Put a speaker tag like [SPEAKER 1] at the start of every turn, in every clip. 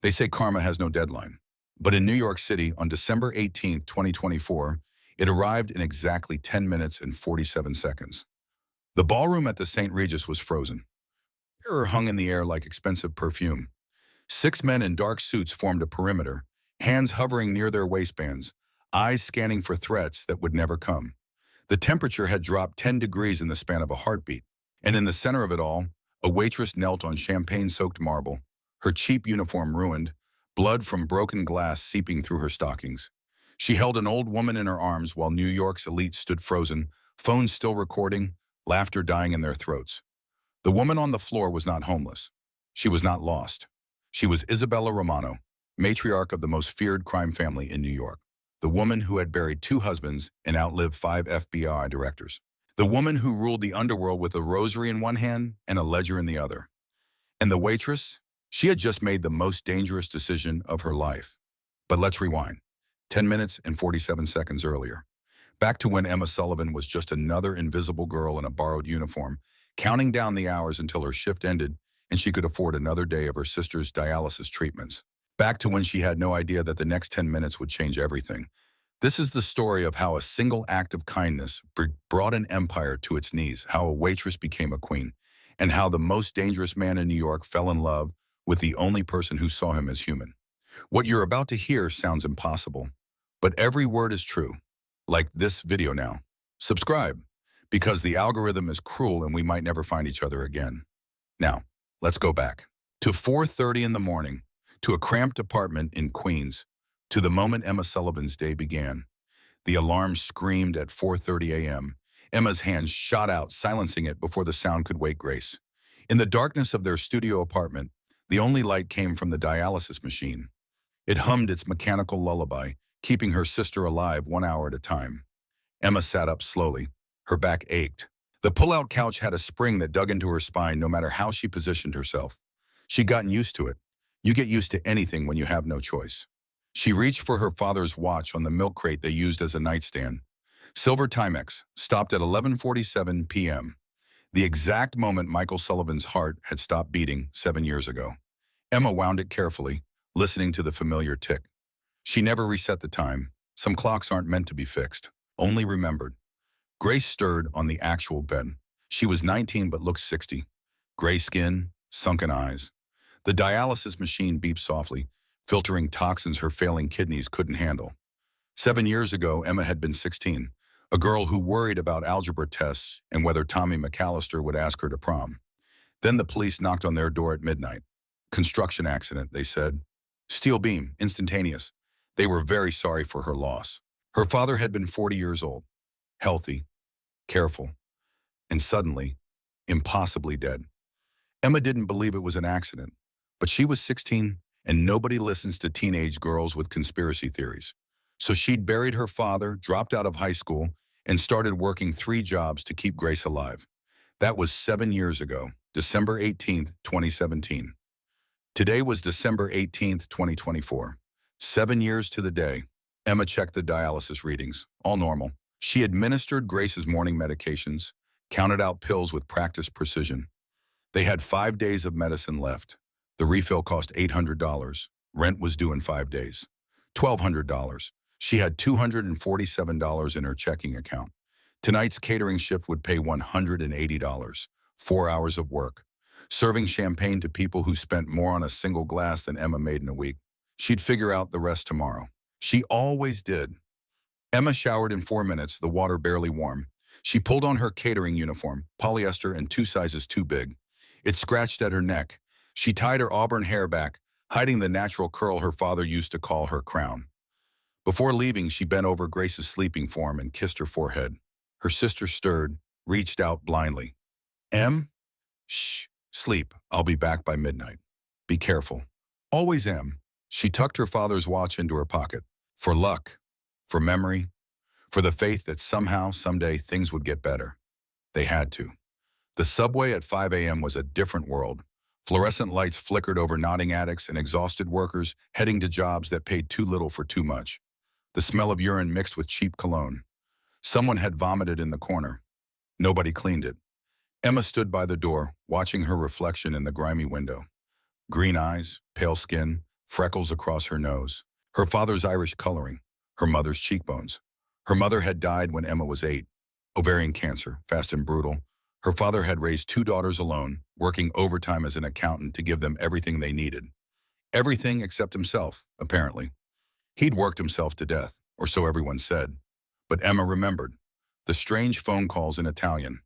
[SPEAKER 1] They say karma has no deadline. But in New York City on December 18th, 2024, it arrived in exactly 10 minutes and 47 seconds. The ballroom at the St. Regis was frozen. Terror hung in the air like expensive perfume. 6 men in dark suits formed a perimeter, hands hovering near their waistbands, eyes scanning for threats that would never come. The temperature had dropped 10 degrees in the span of a heartbeat. And in the center of it all, a waitress knelt on champagne-soaked marble, her cheap uniform ruined, blood from broken glass seeping through her stockings. She held an old woman in her arms while New York's elite stood frozen, phones still recording, laughter dying in their throats. The woman on the floor was not homeless. She was not lost. She was Isabella Romano, matriarch of the most feared crime family in New York. The woman who had buried 2 husbands and outlived 5 FBI directors. The woman who ruled the underworld with a rosary in one hand and a ledger in the other. And the waitress? She had just made the most dangerous decision of her life. But let's rewind. 10 minutes and 47 seconds earlier. Back to when Emma Sullivan was just another invisible girl in a borrowed uniform, counting down the hours until her shift ended and she could afford another day of her sister's dialysis treatments. Back to when she had no idea that the next 10 minutes would change everything. This is the story of how a single act of kindness brought an empire to its knees, how a waitress became a queen, and how the most dangerous man in New York fell in love with the only person who saw him as human. What you're about to hear sounds impossible, but every word is true. Like this video now. Subscribe, because the algorithm is cruel and we might never find each other again. Now, let's go back. To 4:30 in the morning, to a cramped apartment in Queens, to the moment Emma Sullivan's day began. The alarm screamed at 4:30 a.m. Emma's hand shot out, silencing it before the sound could wake Grace. In the darkness of their studio apartment, the only light came from the dialysis machine. It hummed its mechanical lullaby, keeping her sister alive 1 hour at a time. Emma sat up slowly. Her back ached. The pull-out couch had a spring that dug into her spine no matter how she positioned herself. She'd gotten used to it. You get used to anything when you have no choice. She reached for her father's watch on the milk crate they used as a nightstand. Silver Timex, stopped at 11:47 p.m., the exact moment Michael Sullivan's heart had stopped beating 7 years ago. Emma wound it carefully, listening to the familiar tick. She never reset the time. Some clocks aren't meant to be fixed, only remembered. Grace stirred on the actual bed. She was 19 but looked 60. Gray skin, sunken eyes. The dialysis machine beeped softly, filtering toxins her failing kidneys couldn't handle. 7 years ago, Emma had been 16, a girl who worried about algebra tests and whether Tommy McAllister would ask her to prom. Then the police knocked on their door at midnight. Construction accident, they said. Steel beam, instantaneous. They were very sorry for her loss. Her father had been 40 years old, healthy, careful, and suddenly, impossibly dead. Emma didn't believe it was an accident, but she was 16, and nobody listens to teenage girls with conspiracy theories. So she'd buried her father, dropped out of high school, and started working 3 jobs to keep Grace alive. That was 7 years ago, December 18th, 2017. Today was December 18th, 2024. 7 years to the day. Emma checked the dialysis readings, all normal. She administered Grace's morning medications, counted out pills with practiced precision. They had 5 days of medicine left. The refill cost $800. Rent was due in 5 days. $1,200. She had $247 in her checking account. Tonight's catering shift would pay $180. 4 hours of work. Serving champagne to people who spent more on a single glass than Emma made in a week. She'd figure out the rest tomorrow. She always did. Emma showered in 4 minutes, the water barely warm. She pulled on her catering uniform, polyester and 2 sizes too big. It scratched at her neck. She tied her auburn hair back, hiding the natural curl her father used to call her crown. Before leaving, she bent over Grace's sleeping form and kissed her forehead. Her sister stirred, reached out blindly. Em? Shh, sleep. I'll be back by midnight. Be careful. Always Em. She tucked her father's watch into her pocket. For luck, for memory, for the faith that somehow, someday, things would get better. They had to. The subway at 5 a.m. was a different world. Fluorescent lights flickered over nodding addicts and exhausted workers heading to jobs that paid too little for too much. The smell of urine mixed with cheap cologne. Someone had vomited in the corner. Nobody cleaned it. Emma stood by the door, watching her reflection in the grimy window. Green eyes, pale skin, freckles across her nose, her father's Irish coloring, her mother's cheekbones. Her mother had died when Emma was 8, ovarian cancer, fast and brutal. Her father had raised 2 daughters alone, working overtime as an accountant to give them everything they needed. Everything except himself, apparently. He'd worked himself to death, or so everyone said. But Emma remembered the strange phone calls in Italian,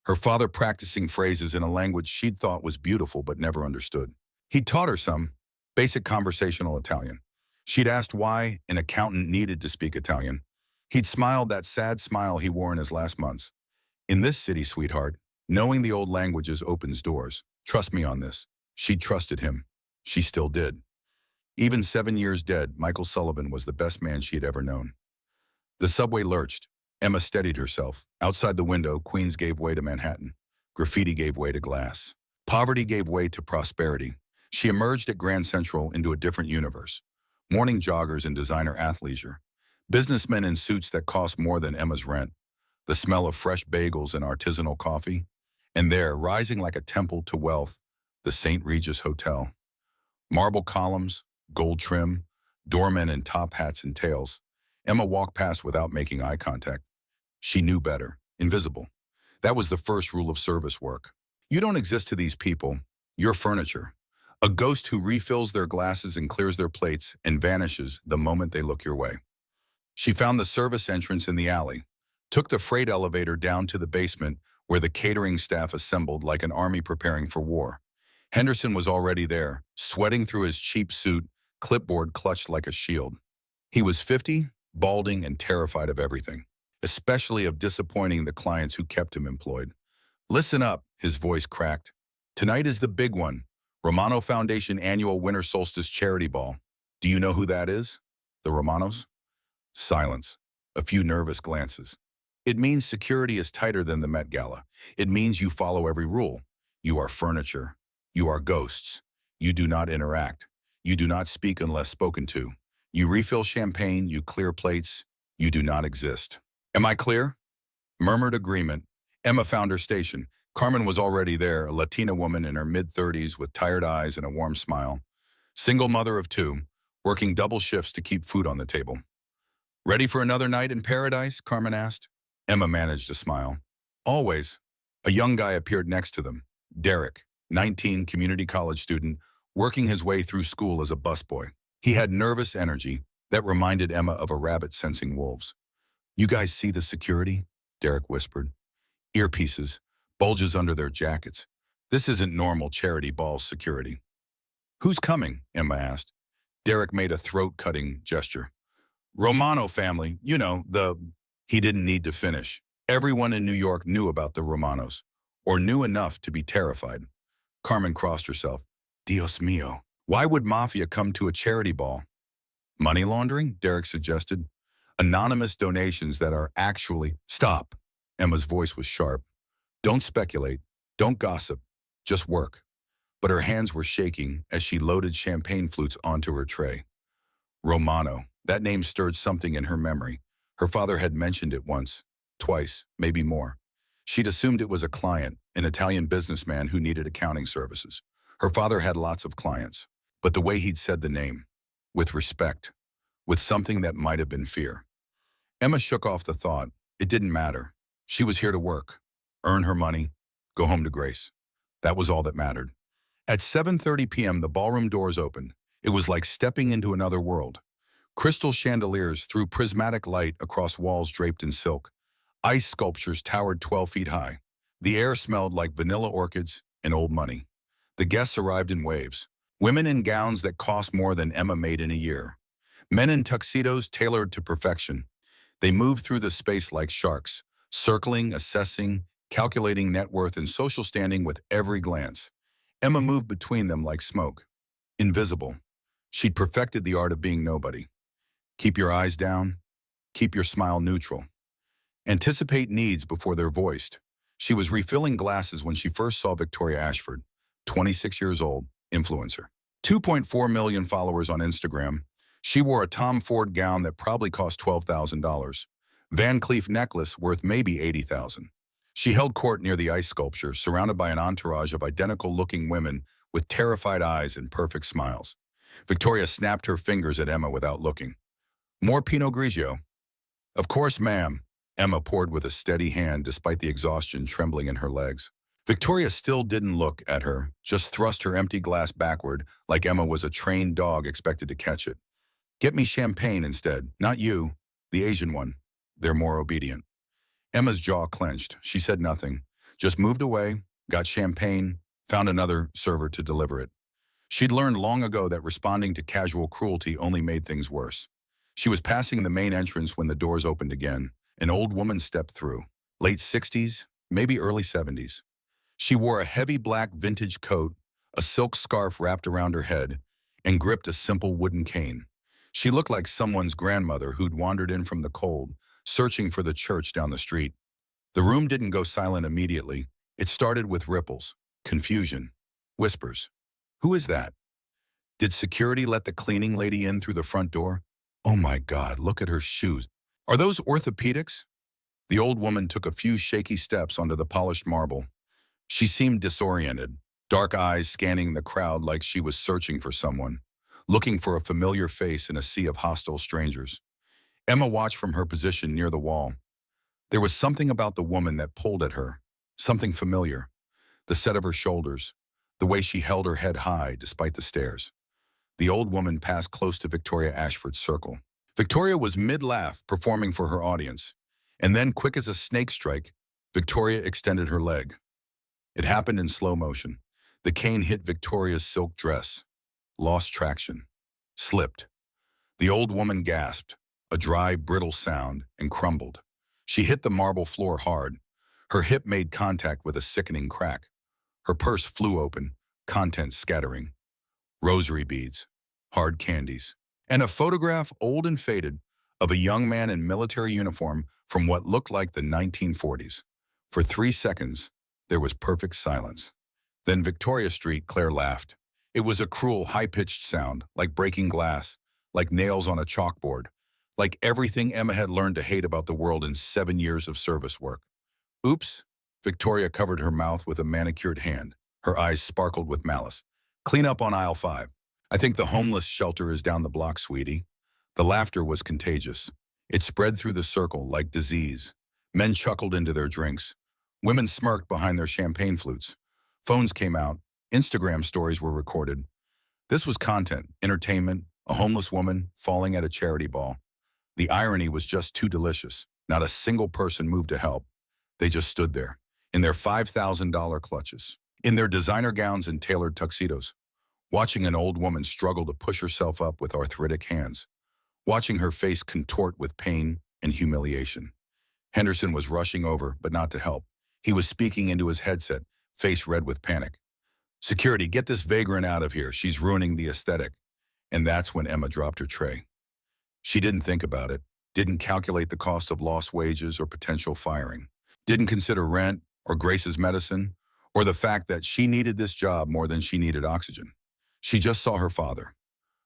[SPEAKER 1] her father practicing phrases in a language she'd thought was beautiful but never understood. He'd taught her some basic conversational Italian. She'd asked why an accountant needed to speak Italian. He'd smiled that sad smile he wore in his last months. In this city, sweetheart, knowing the old languages opens doors. Trust me on this. She trusted him. She still did. Even 7 years dead, Michael Sullivan was the best man she had ever known. The subway lurched. Emma steadied herself. Outside the window, Queens gave way to Manhattan. Graffiti gave way to glass. Poverty gave way to prosperity. She emerged at Grand Central into a different universe. Morning joggers and designer athleisure. Businessmen in suits that cost more than Emma's rent. The smell of fresh bagels and artisanal coffee. And there, rising like a temple to wealth, the St. Regis Hotel. Marble columns, gold trim, doormen in top hats and tails. Emma walked past without making eye contact. She knew better. Invisible. That was the first rule of service work. You don't exist to these people. You're furniture. A ghost who refills their glasses and clears their plates and vanishes the moment they look your way. She found the service entrance in the alley, took the freight elevator down to the basement where the catering staff assembled like an army preparing for war. Henderson was already there, sweating through his cheap suit, clipboard clutched like a shield. He was 50, balding and terrified of everything, especially of disappointing the clients who kept him employed. Listen up, his voice cracked. Tonight is the big one, Romano Foundation Annual Winter Solstice Charity Ball. Do you know who that is? The Romanos? Silence. A few nervous glances. It means security is tighter than the Met Gala. It means you follow every rule. You are furniture. You are ghosts. You do not interact. You do not speak unless spoken to. You refill champagne, you clear plates. You do not exist. Am I clear? Murmured agreement. Emma found her station. Carmen was already there, a Latina woman in her mid-30s with tired eyes and a warm smile. Single mother of 2, working double shifts to keep food on the table. Ready for another night in paradise? Carmen asked. Emma managed a smile. Always. A young guy appeared next to them. Derek, 19, community college student, working his way through school as a busboy. He had nervous energy that reminded Emma of a rabbit sensing wolves. You guys see the security? Derek whispered. Earpieces, bulges under their jackets. This isn't normal charity ball security. Who's coming? Emma asked. Derek made a throat-cutting gesture. Romano family, you know, He didn't need to finish. Everyone in New York knew about the Romanos, or knew enough to be terrified. Carmen crossed herself. Dios mío. Why would Mafia come to a charity ball? Money laundering? Derek suggested. Anonymous donations that are actually... Stop. Emma's voice was sharp. Don't speculate. Don't gossip. Just work. But her hands were shaking as she loaded champagne flutes onto her tray. Romano. That name stirred something in her memory. Her father had mentioned it once, twice, maybe more. She'd assumed it was a client, an Italian businessman who needed accounting services. Her father had lots of clients, but the way he'd said the name, with respect, with something that might have been fear. Emma shook off the thought. It didn't matter. She was here to work, earn her money, go home to Grace. That was all that mattered. At 7:30 p.m., the ballroom doors opened. It was like stepping into another world. Crystal chandeliers threw prismatic light across walls draped in silk. Ice sculptures towered 12 feet high. The air smelled like vanilla orchids and old money. The guests arrived in waves. Women in gowns that cost more than Emma made in a year. Men in tuxedos tailored to perfection. They moved through the space like sharks, circling, assessing, calculating net worth and social standing with every glance. Emma moved between them like smoke. Invisible. She'd perfected the art of being nobody. Keep your eyes down. Keep your smile neutral. Anticipate needs before they're voiced. She was refilling glasses when she first saw Victoria Ashford, 26 years old, influencer. 2.4 million followers on Instagram. She wore a Tom Ford gown that probably cost $12,000. Van Cleef necklace worth maybe $80,000. She held court near the ice sculpture, surrounded by an entourage of identical-looking women with terrified eyes and perfect smiles. Victoria snapped her fingers at Emma without looking. More Pinot Grigio. Of course, ma'am. Emma poured with a steady hand despite the exhaustion trembling in her legs. Victoria still didn't look at her, just thrust her empty glass backward like Emma was a trained dog expected to catch it. Get me champagne instead, not you, the Asian one. They're more obedient. Emma's jaw clenched. She said nothing, just moved away, got champagne, found another server to deliver it. She'd learned long ago that responding to casual cruelty only made things worse. She was passing the main entrance when the doors opened again. An old woman stepped through. Late 60s, maybe early 70s. She wore a heavy black vintage coat, a silk scarf wrapped around her head, and gripped a simple wooden cane. She looked like someone's grandmother who'd wandered in from the cold, searching for the church down the street. The room didn't go silent immediately. It started with ripples, confusion, whispers. Who is that? Did security let the cleaning lady in through the front door? Oh my God, look at her shoes. Are those orthopedics? The old woman took a few shaky steps onto the polished marble. She seemed disoriented, dark eyes scanning the crowd like she was searching for someone, looking for a familiar face in a sea of hostile strangers. Emma watched from her position near the wall. There was something about the woman that pulled at her, something familiar. The set of her shoulders, the way she held her head high despite the stares. The old woman passed close to Victoria Ashford's circle. Victoria was mid-laugh, performing for her audience. And then, quick as a snake strike, Victoria extended her leg. It happened in slow motion. The cane hit Victoria's silk dress, lost traction, slipped. The old woman gasped, a dry, brittle sound, and crumbled. She hit the marble floor hard. Her hip made contact with a sickening crack. Her purse flew open, contents scattering. Rosary beads, hard candies, and a photograph, old and faded, of a young man in military uniform from what looked like the 1940s. For 3 seconds, there was perfect silence. Then Victoria Street, Claire laughed. It was a cruel, high-pitched sound, like breaking glass, like nails on a chalkboard, like everything Emma had learned to hate about the world in 7 years of service work. Oops, Victoria covered her mouth with a manicured hand. Her eyes sparkled with malice. Clean up on aisle 5. I think the homeless shelter is down the block, sweetie. The laughter was contagious. It spread through the circle like disease. Men chuckled into their drinks. Women smirked behind their champagne flutes. Phones came out. Instagram stories were recorded. This was content, entertainment, a homeless woman falling at a charity ball. The irony was just too delicious. Not a single person moved to help. They just stood there, in their $5,000 clutches, in their designer gowns and tailored tuxedos, watching an old woman struggle to push herself up with arthritic hands, watching her face contort with pain and humiliation. Henderson was rushing over, but not to help. He was speaking into his headset, face red with panic. Security, get this vagrant out of here. She's ruining the aesthetic. And that's when Emma dropped her tray. She didn't think about it, didn't calculate the cost of lost wages or potential firing, didn't consider rent or Grace's medicine, or the fact that she needed this job more than she needed oxygen. She just saw her father,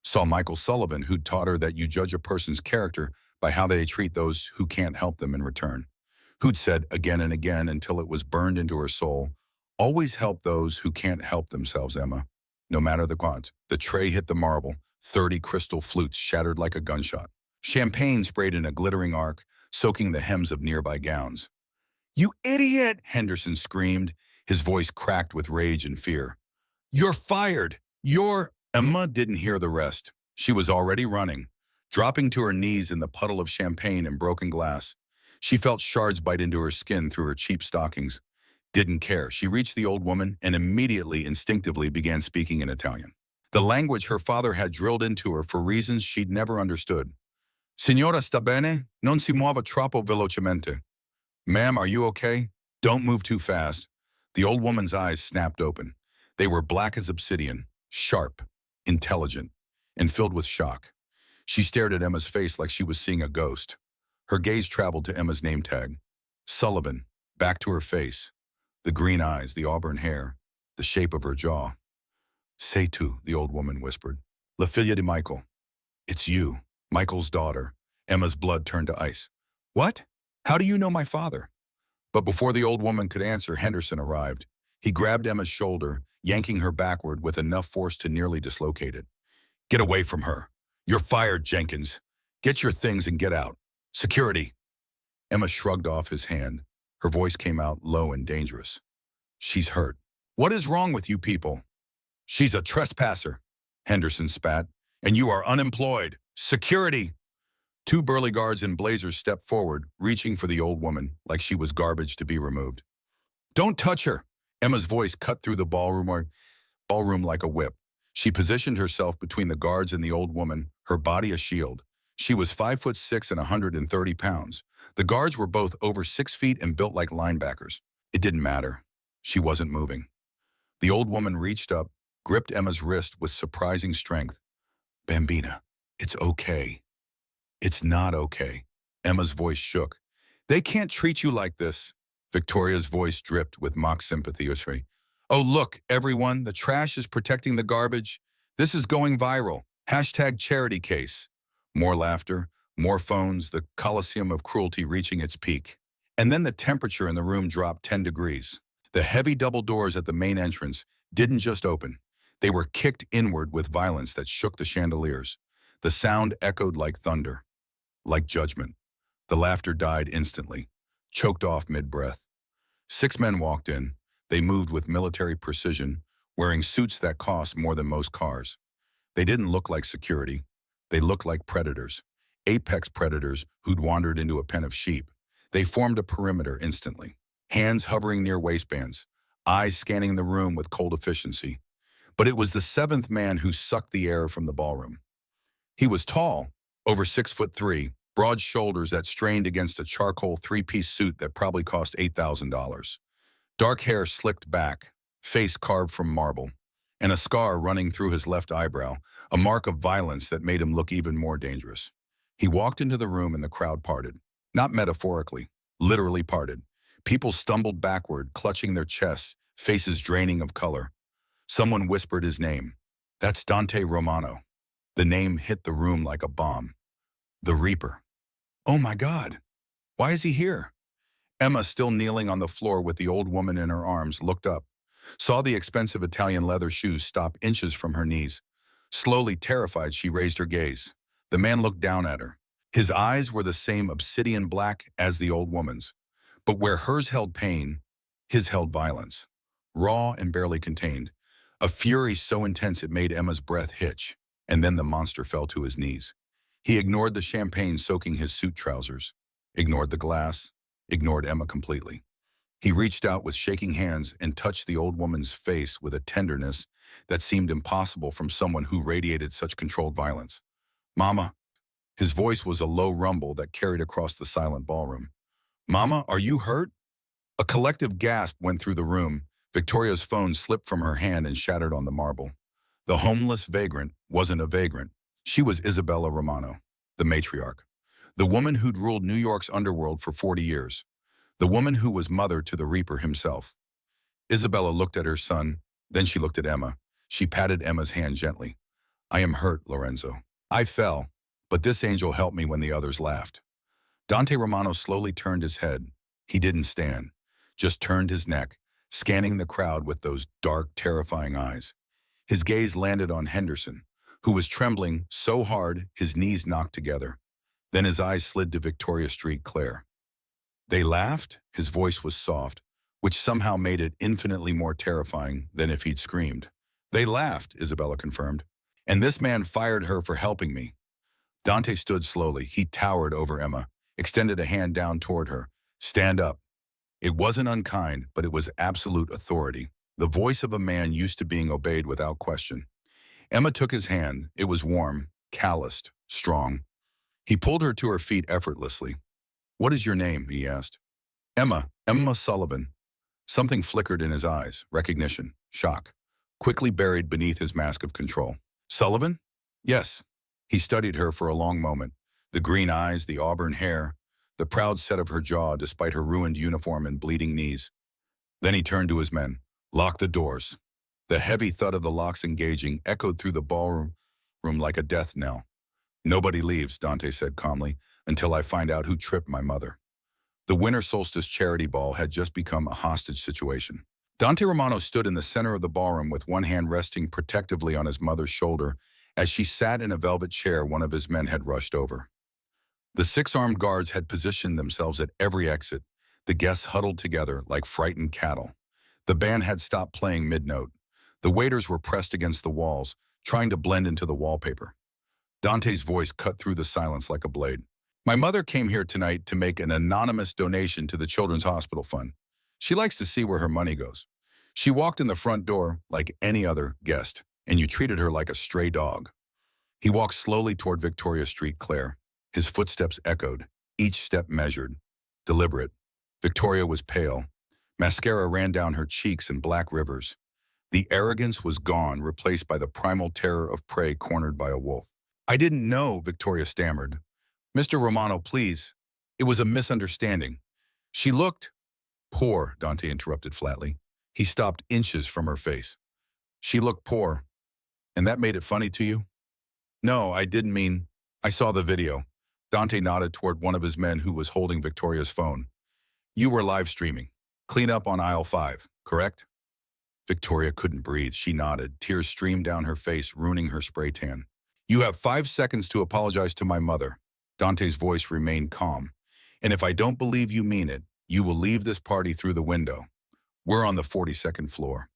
[SPEAKER 1] saw Michael Sullivan, who'd taught her that you judge a person's character by how they treat those who can't help them in return, who'd said again and again until it was burned into her soul, always help those who can't help themselves, Emma, no matter the cost. The tray hit the marble, 30 crystal flutes shattered like a gunshot. Champagne sprayed in a glittering arc, soaking the hems of nearby gowns. You idiot, Henderson screamed, his voice cracked with rage and fear. You're fired! Emma didn't hear the rest. She was already running, dropping to her knees in the puddle of champagne and broken glass. She felt shards bite into her skin through her cheap stockings. Didn't care. She reached the old woman and immediately, instinctively began speaking in Italian, the language her father had drilled into her for reasons she'd never understood. Signora sta bene? Non si muova troppo velocemente. Ma'am, are you okay? Don't move too fast. The old woman's eyes snapped open. They were black as obsidian, sharp, intelligent, and filled with shock. She stared at Emma's face like she was seeing a ghost. Her gaze traveled to Emma's name tag. Sullivan, back to her face. The green eyes, the auburn hair, the shape of her jaw. Sei tu, the old woman whispered. La figlia di Michael. It's you, Michael's daughter. Emma's blood turned to ice. What? How do you know my father? But before the old woman could answer, Henderson arrived. He grabbed Emma's shoulder, yanking her backward with enough force to nearly dislocate it. Get away from her. You're fired, Jenkins. Get your things and get out. Security. Emma shrugged off his hand. Her voice came out low and dangerous. She's hurt. What is wrong with you people? She's a trespasser, Henderson spat. And you are unemployed. Security. Two burly guards in blazers stepped forward, reaching for the old woman like she was garbage to be removed. Don't touch her. Emma's voice cut through the ballroom like a whip. She positioned herself between the guards and the old woman, her body a shield. She was 5'6" and 130 pounds. The guards were both over 6 feet and built like linebackers. It didn't matter. She wasn't moving. The old woman reached up, gripped Emma's wrist with surprising strength. Bambina, it's okay. It's not okay. Emma's voice shook. They can't treat you like this. Victoria's voice dripped with mock sympathy. Oh, look, everyone, the trash is protecting the garbage. This is going viral. Hashtag charity case. More laughter, more phones, the coliseum of cruelty reaching its peak. And then the temperature in the room dropped 10 degrees. The heavy double doors at the main entrance didn't just open. They were kicked inward with violence that shook the chandeliers. The sound echoed like thunder, like judgment. The laughter died instantly, choked off mid-breath. 6 men walked in. They moved with military precision, wearing suits that cost more than most cars. They didn't look like security. They looked like predators, apex predators who'd wandered into a pen of sheep. They formed a perimeter instantly, hands hovering near waistbands, eyes scanning the room with cold efficiency. But it was the 7th man who sucked the air from the ballroom. He was tall, over 6'3", broad shoulders that strained against a charcoal 3-piece suit that probably cost $8,000. Dark hair slicked back, face carved from marble, and a scar running through his left eyebrow, a mark of violence that made him look even more dangerous. He walked into the room and the crowd parted. Not metaphorically, literally parted. People stumbled backward, clutching their chests, faces draining of color. Someone whispered his name. That's Dante Romano. The name hit the room like a bomb. The Reaper. Oh my God, why is he here? Emma, still kneeling on the floor with the old woman in her arms, looked up, saw the expensive Italian leather shoes stop inches from her knees. Slowly, terrified, she raised her gaze. The man looked down at her. His eyes were the same obsidian black as the old woman's, but where hers held pain, his held violence. Raw and barely contained. A fury so intense it made Emma's breath hitch, and then the monster fell to his knees. He ignored the champagne soaking his suit trousers, ignored the glass, ignored Emma completely. He reached out with shaking hands and touched the old woman's face with a tenderness that seemed impossible from someone who radiated such controlled violence. Mama. His voice was a low rumble that carried across the silent ballroom. Mama, are you hurt? A collective gasp went through the room. Victoria's phone slipped from her hand and shattered on the marble. The homeless vagrant wasn't a vagrant. She was Isabella Romano, the matriarch. The woman who'd ruled New York's underworld for 40 years. The woman who was mother to the Reaper himself. Isabella looked at her son, then she looked at Emma. She patted Emma's hand gently. I am hurt, Lorenzo. I fell, but this angel helped me when the others laughed. Dante Romano slowly turned his head. He didn't stand, just turned his neck, scanning the crowd with those dark, terrifying eyes. His gaze landed on Henderson, who was trembling so hard his knees knocked together. Then his eyes slid to Victoria Street Claire. They laughed? His voice was soft, which somehow made it infinitely more terrifying than if he'd screamed. They laughed, Isabella confirmed. And this man fired her for helping me. Dante stood slowly. He towered over Emma, extended a hand down toward her. Stand up. It wasn't unkind, but it was absolute authority. The voice of a man used to being obeyed without question. Emma took his hand. It was warm, calloused, strong. He pulled her to her feet effortlessly. What is your name? He asked. Emma Sullivan. Something flickered in his eyes, recognition, shock, quickly buried beneath his mask of control. Sullivan? Yes. He studied her for a long moment. The green eyes, the auburn hair, the proud set of her jaw despite her ruined uniform and bleeding knees. Then he turned to his men. Lock the doors. The heavy thud of the locks engaging echoed through the ballroom like a death knell. Nobody leaves, Dante said calmly, until I find out who tripped my mother. The Winter Solstice charity ball had just become a hostage situation. Dante Romano stood in the center of the ballroom with one hand resting protectively on his mother's shoulder As she sat in a velvet chair, one of his men had rushed over. The six armed guards had positioned themselves at every exit. The guests huddled together like frightened cattle. The band had stopped playing mid-note. The waiters were pressed against the walls, trying to blend into the wallpaper. Dante's voice cut through the silence like a blade. My mother came here tonight to make an anonymous donation to the Children's Hospital Fund. She likes to see where her money goes. She walked in the front door like any other guest, and you treated her like a stray dog. He walked slowly toward Victoria Street, Claire. His footsteps echoed, each step measured, deliberate. Victoria was pale. Mascara ran down her cheeks in black rivers. The arrogance was gone, replaced by the primal terror of prey cornered by a wolf. I didn't know, Victoria stammered. Mr. Romano, please. It was a misunderstanding. She looked. Poor, Dante interrupted flatly. He stopped inches from her face. She looked poor. And that made it funny to you? No, I didn't mean. I saw the video. Dante nodded toward one of his men who was holding Victoria's phone. You were live streaming. Clean up on aisle 5, correct? Victoria couldn't breathe. She nodded. Tears streamed down her face, ruining her spray tan. You have 5 seconds to apologize to my mother. Dante's voice remained calm. And if I don't believe you mean it, you will leave this party through the window. We're on the 42nd floor.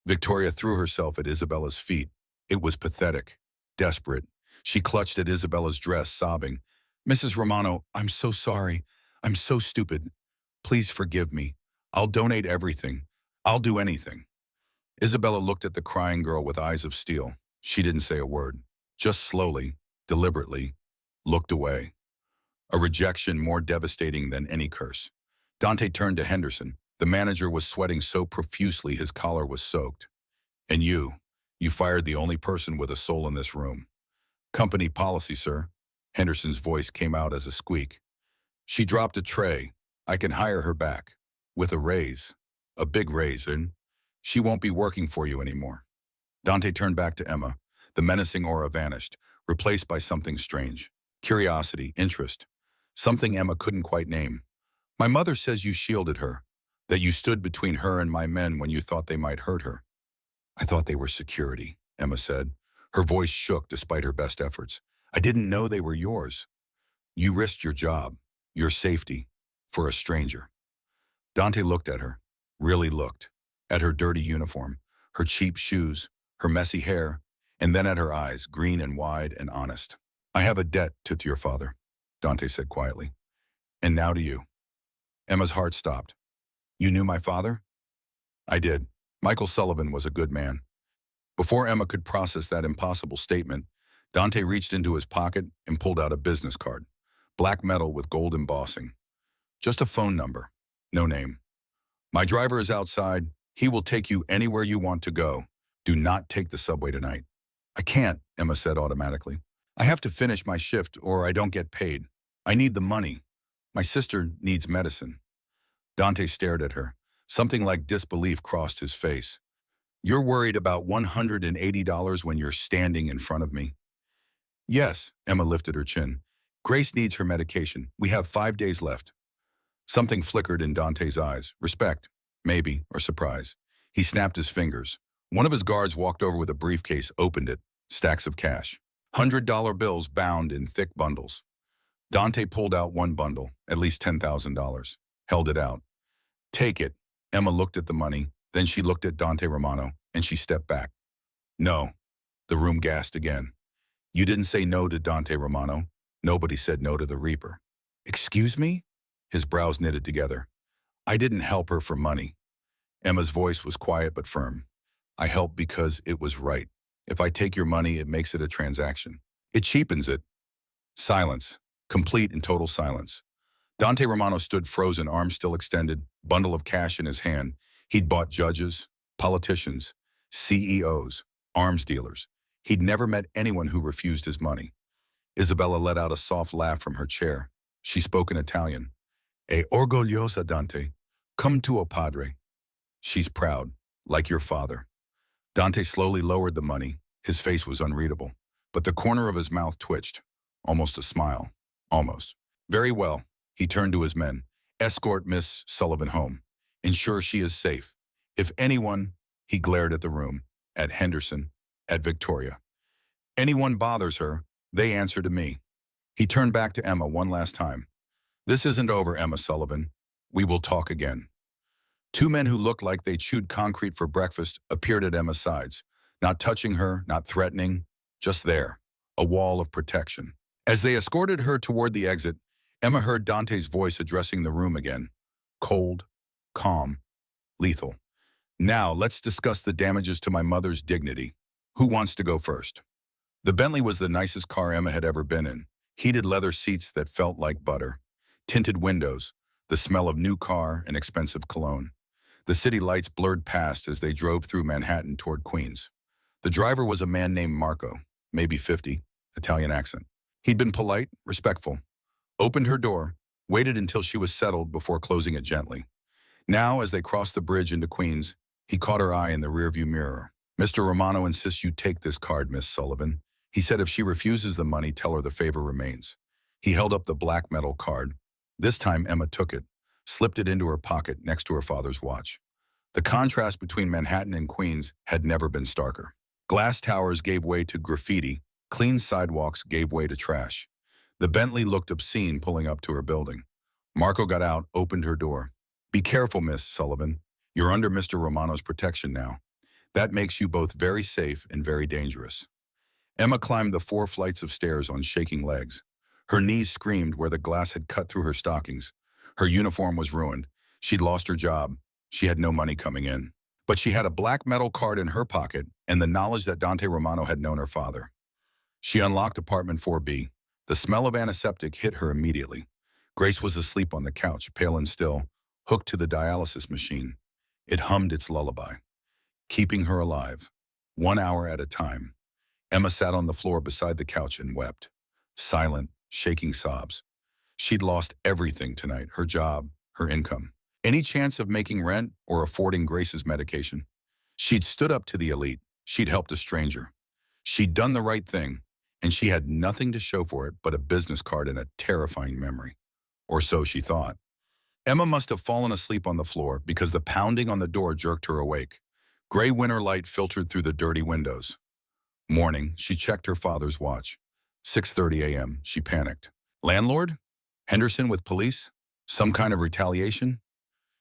[SPEAKER 1] Victoria threw herself at Isabella's feet. It was pathetic, desperate. She clutched at Isabella's dress, sobbing. Mrs. Romano, I'm so sorry. I'm so stupid. Please forgive me. I'll donate everything. I'll do anything. Isabella looked at the crying girl with eyes of steel. She didn't say a word. Just slowly, deliberately, looked away. A rejection more devastating than any curse. Dante turned to Henderson. The manager was sweating so profusely his collar was soaked. And you fired the only person with a soul in this room. Company policy, sir. Henderson's voice came out as a squeak. She dropped a tray. I can hire her back. With a raise. A big raise, and she won't be working for you anymore. Dante turned back to Emma. The menacing aura vanished, replaced by something strange. Curiosity, interest. Something Emma couldn't quite name. My mother says you shielded her, that you stood between her and my men when you thought they might hurt her. I thought they were security, Emma said. Her voice shook despite her best efforts. I didn't know they were yours. You risked your job, your safety, for a stranger. Dante looked at her, really looked, at her dirty uniform, her cheap shoes, her messy hair, and then at her eyes, green and wide and honest. I have a debt to your father, Dante said quietly. And now to you. Emma's heart stopped. You knew my father? I did. Michael Sullivan was a good man. Before Emma could process that impossible statement, Dante reached into his pocket and pulled out a business card. Black metal with gold embossing. Just a phone number. No name. My driver is outside. He will take you anywhere you want to go. Do not take the subway tonight. I can't, Emma said automatically. I have to finish my shift or I don't get paid. I need the money. My sister needs medicine. Dante stared at her. Something like disbelief crossed his face. You're worried about $180 when you're standing in front of me? Yes, Emma lifted her chin. Grace needs her medication. We have 5 days left. Something flickered in Dante's eyes. Respect, maybe, or surprise. He snapped his fingers. One of his guards walked over with a briefcase, opened it. Stacks of cash. $100 bills bound in thick bundles. Dante pulled out one bundle, at least $10,000. Held it out. Take it. Emma looked at the money. Then she looked at Dante Romano, and she stepped back. No. The room gasped again. You didn't say no to Dante Romano. Nobody said no to the Reaper. Excuse me? His brows knitted together. I didn't help her for money. Emma's voice was quiet but firm. I helped because it was right. If I take your money, it makes it a transaction. It cheapens it. Silence. Complete and total silence. Dante Romano stood frozen, arms still extended, bundle of cash in his hand. He'd bought judges, politicians, CEOs, arms dealers. He'd never met anyone who refused his money. Isabella let out a soft laugh from her chair. She spoke in Italian. E orgogliosa Dante, come tuo padre. She's proud, like your father. Dante slowly lowered the money. His face was unreadable, but the corner of his mouth twitched. Almost a smile. Almost. Very well. He turned to his men. Escort Miss Sullivan home. Ensure she is safe. If anyone, he glared at the room, at Henderson, at Victoria. Anyone bothers her, they answer to me. He turned back to Emma one last time. This isn't over, Emma Sullivan. We will talk again. Two men who looked like they chewed concrete for breakfast appeared at Emma's sides, not touching her, not threatening, just there, a wall of protection. As they escorted her toward the exit, Emma heard Dante's voice addressing the room again. Cold, calm, lethal. Now, let's discuss the damages to my mother's dignity. Who wants to go first? The Bentley was the nicest car Emma had ever been in. Heated leather seats that felt like butter. Tinted windows, the smell of new car and expensive cologne. The city lights blurred past as they drove through Manhattan toward Queens. The driver was a man named Marco, maybe 50, Italian accent. He'd been polite, respectful, opened her door, waited until she was settled before closing it gently. Now, as they crossed the bridge into Queens, he caught her eye in the rearview mirror. Mr. Romano insists you take this card, Miss Sullivan. He said if she refuses the money, tell her the favor remains. He held up the black metal card. This time, Emma took it, slipped it into her pocket next to her father's watch. The contrast between Manhattan and Queens had never been starker. Glass towers gave way to graffiti, clean sidewalks gave way to trash. The Bentley looked obscene pulling up to her building. Marco got out, opened her door. Be careful, Miss Sullivan. You're under Mr. Romano's protection now. That makes you both very safe and very dangerous. Emma climbed the 4 flights of stairs on shaking legs. Her knees screamed where the glass had cut through her stockings. Her uniform was ruined. She'd lost her job. She had no money coming in. But she had a black metal card in her pocket and the knowledge that Dante Romano had known her father. She unlocked apartment 4B. The smell of antiseptic hit her immediately. Grace was asleep on the couch, pale and still, hooked to the dialysis machine. It hummed its lullaby, keeping her alive, 1 hour at a time. Emma sat on the floor beside the couch and wept, silent, shaking sobs. She'd lost everything tonight, her job, her income, any chance of making rent or affording Grace's medication. She'd stood up to the elite. She'd helped a stranger. She'd done the right thing, and she had nothing to show for it but a business card and a terrifying memory. Or so she thought. Emma must have fallen asleep on the floor because the pounding on the door jerked her awake. Gray winter light filtered through the dirty windows. Morning, she checked her father's watch. 6:30 a.m., she panicked. Landlord? Henderson with police? Some kind of retaliation?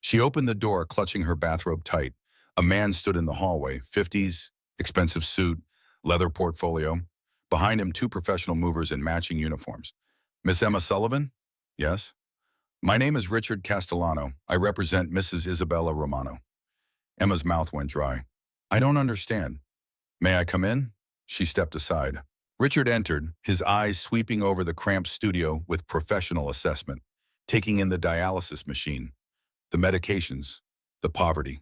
[SPEAKER 1] She opened the door, clutching her bathrobe tight. A man stood in the hallway, 50s, expensive suit, leather portfolio. Behind him, 2 professional movers in matching uniforms. Miss Emma Sullivan? Yes. My name is Richard Castellano. I represent Mrs. Isabella Romano. Emma's mouth went dry. I don't understand. May I come in? She stepped aside. Richard entered, his eyes sweeping over the cramped studio with professional assessment, taking in the dialysis machine, the medications, the poverty.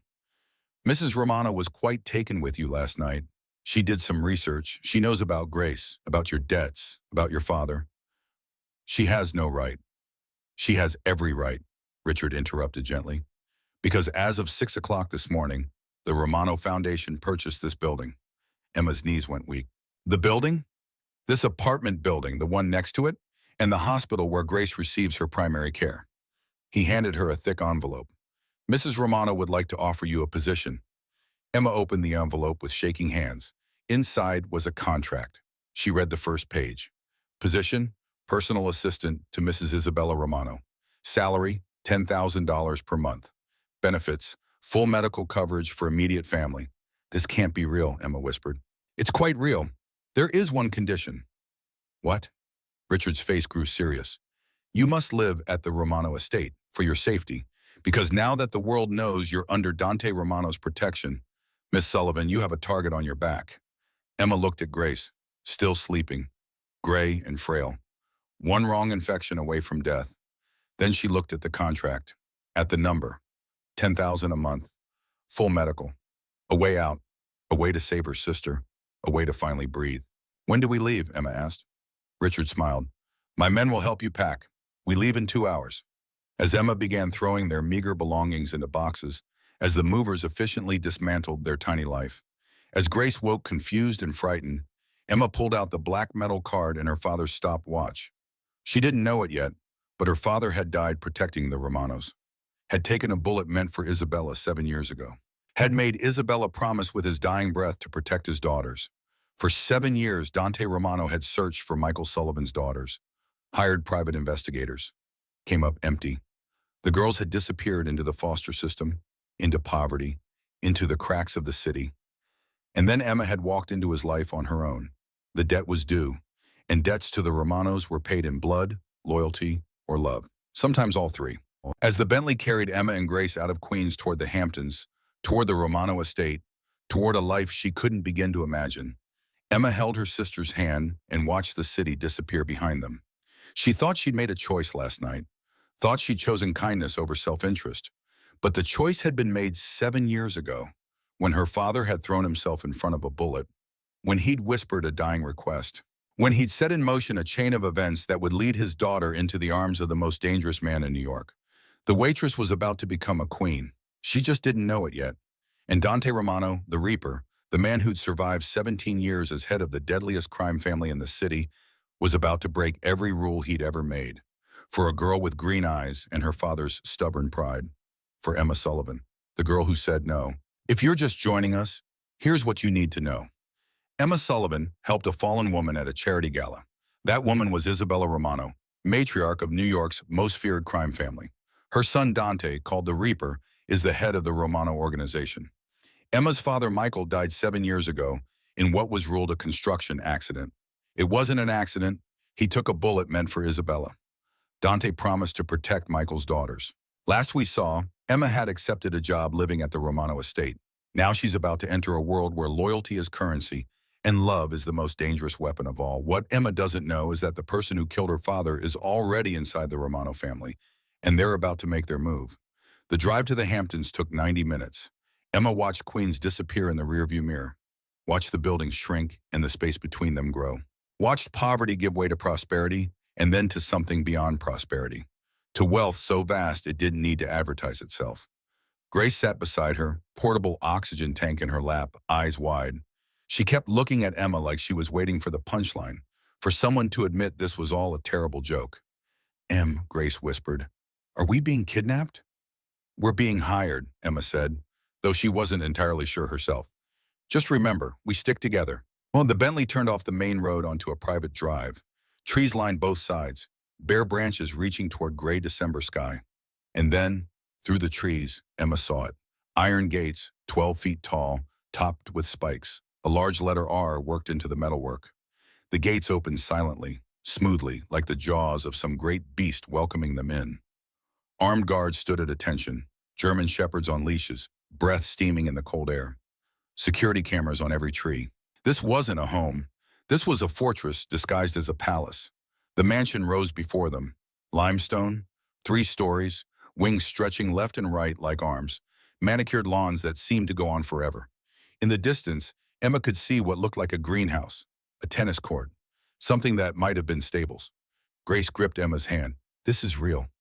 [SPEAKER 1] Mrs. Romano was quite taken with you last night. She did some research. She knows about Grace, about your debts, about your father. She has no right. She has every right, Richard interrupted gently, because as of 6 o'clock this morning, the Romano Foundation purchased this building. Emma's knees went weak. The building? This apartment building, the one next to it, and the hospital where Grace receives her primary care. He handed her a thick envelope. Mrs. Romano would like to offer you a position. Emma opened the envelope with shaking hands. Inside was a contract. She read the first page. Position, personal assistant to Mrs. Isabella Romano. Salary, $10,000 per month. Benefits, full medical coverage for immediate family. This can't be real, Emma whispered. It's quite real. There is one condition. What? Richard's face grew serious. You must live at the Romano estate for your safety, because now that the world knows you're under Dante Romano's protection, Miss Sullivan, you have a target on your back. Emma looked at Grace, still sleeping, gray and frail. One wrong infection away from death. Then she looked at the contract, at the number. $10,000 a month, full medical. A way out, a way to save her sister, a way to finally breathe. When do we leave? Emma asked. Richard smiled. My men will help you pack. We leave in 2 hours. As Emma began throwing their meager belongings into boxes, as the movers efficiently dismantled their tiny life, as Grace woke confused and frightened, Emma pulled out the black metal card in her father's stopwatch. She didn't know it yet, but her father had died protecting the Romanos, had taken a bullet meant for Isabella 7 years ago, had made Isabella promise with his dying breath to protect his daughters. For 7 years, Dante Romano had searched for Michael Sullivan's daughters, hired private investigators, came up empty. The girls had disappeared into the foster system, into poverty, into the cracks of the city. And then Emma had walked into his life on her own. The debt was due, and debts to the Romanos were paid in blood, loyalty, or love. Sometimes all three. As the Bentley carried Emma and Grace out of Queens toward the Hamptons, toward the Romano estate, toward a life she couldn't begin to imagine, Emma held her sister's hand and watched the city disappear behind them. She thought she'd made a choice last night, thought she'd chosen kindness over self-interest. But the choice had been made 7 years ago, when her father had thrown himself in front of a bullet, when he'd whispered a dying request, when he'd set in motion a chain of events that would lead his daughter into the arms of the most dangerous man in New York. The waitress was about to become a queen. She just didn't know it yet. And Dante Romano, the Reaper, the man who'd survived 17 years as head of the deadliest crime family in the city, was about to break every rule he'd ever made. For a girl with green eyes and her father's stubborn pride. For Emma Sullivan, the girl who said no. If you're just joining us, here's what you need to know. Emma Sullivan helped a fallen woman at a charity gala. That woman was Isabella Romano, matriarch of New York's most feared crime family. Her son Dante, called the Reaper, is the head of the Romano organization. Emma's father Michael died 7 years ago in what was ruled a construction accident. It wasn't an accident. He took a bullet meant for Isabella. Dante promised to protect Michael's daughters. Last we saw, Emma had accepted a job living at the Romano estate. Now she's about to enter a world where loyalty is currency and love is the most dangerous weapon of all. What Emma doesn't know is that the person who killed her father is already inside the Romano family, and they're about to make their move. The drive to the Hamptons took 90 minutes. Emma watched Queens disappear in the rearview mirror, watched the buildings shrink and the space between them grow, watched poverty give way to prosperity and then to something beyond prosperity, to wealth so vast it didn't need to advertise itself. Grace sat beside her, portable oxygen tank in her lap, eyes wide. She kept looking at Emma like she was waiting for the punchline, for someone to admit this was all a terrible joke. Grace whispered, "Are we being kidnapped?" "We're being hired," Emma said, though she wasn't entirely sure herself. "Just remember, we stick together." Well, the Bentley turned off the main road onto a private drive. Trees lined both sides, bare branches reaching toward gray December sky. And then, through the trees, Emma saw it. Iron gates, 12 feet tall, topped with spikes. A large letter R worked into the metalwork. The gates opened silently, smoothly, like the jaws of some great beast welcoming them in. Armed guards stood at attention, German shepherds on leashes, breath steaming in the cold air. Security cameras on every tree. This wasn't a home. This was a fortress disguised as a palace. The mansion rose before them. Limestone, 3 stories, wings stretching left and right like arms, manicured lawns that seemed to go on forever. In the distance, Emma could see what looked like a greenhouse, a tennis court, something that might have been stables. Grace gripped Emma's hand. "This is real."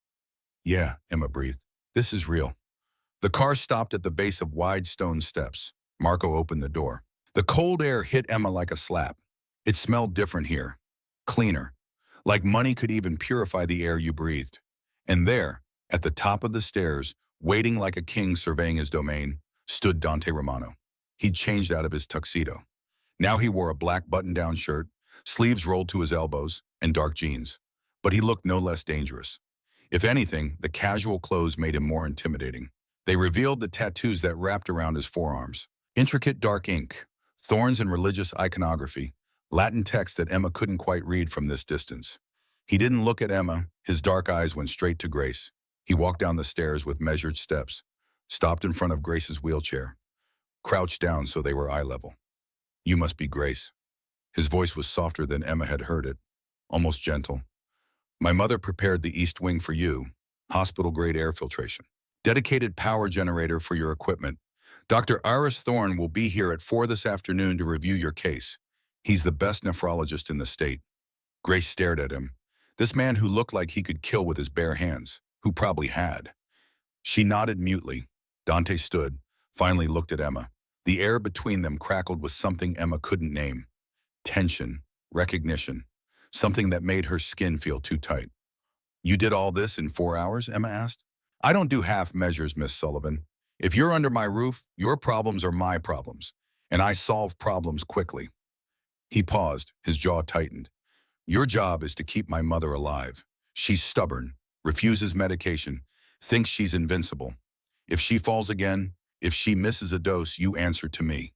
[SPEAKER 1] "Yeah," Emma breathed. "This is real." The car stopped at the base of wide stone steps. Marco opened the door. The cold air hit Emma like a slap. It smelled different here, cleaner, like money could even purify the air you breathed. And there, at the top of the stairs, waiting like a king surveying his domain, stood Dante Romano. He'd changed out of his tuxedo. Now he wore a black button-down shirt, sleeves rolled to his elbows, and dark jeans. But he looked no less dangerous. If anything, the casual clothes made him more intimidating. They revealed the tattoos that wrapped around his forearms. Intricate dark ink, thorns and religious iconography, Latin text that Emma couldn't quite read from this distance. He didn't look at Emma. His dark eyes went straight to Grace. He walked down the stairs with measured steps, stopped in front of Grace's wheelchair, crouched down so they were eye level. "You must be Grace." His voice was softer than Emma had heard it, almost gentle. "My mother prepared the East Wing for you, hospital-grade air filtration. Dedicated power generator for your equipment. Dr. Iris Thorne will be here at 4 this afternoon to review your case. He's the best nephrologist in the state." Grace stared at him. This man who looked like he could kill with his bare hands, who probably had. She nodded mutely. Dante stood, finally looked at Emma. The air between them crackled with something Emma couldn't name. Tension, recognition, something that made her skin feel too tight. "You did all this in 4 hours?" Emma asked. "I don't do half measures, Miss Sullivan. If you're under my roof, your problems are my problems, and I solve problems quickly." He paused, his jaw tightened. Your job is to keep my mother alive. She's stubborn, refuses medication, thinks she's invincible. If she falls again, if she misses a dose, you answer to me.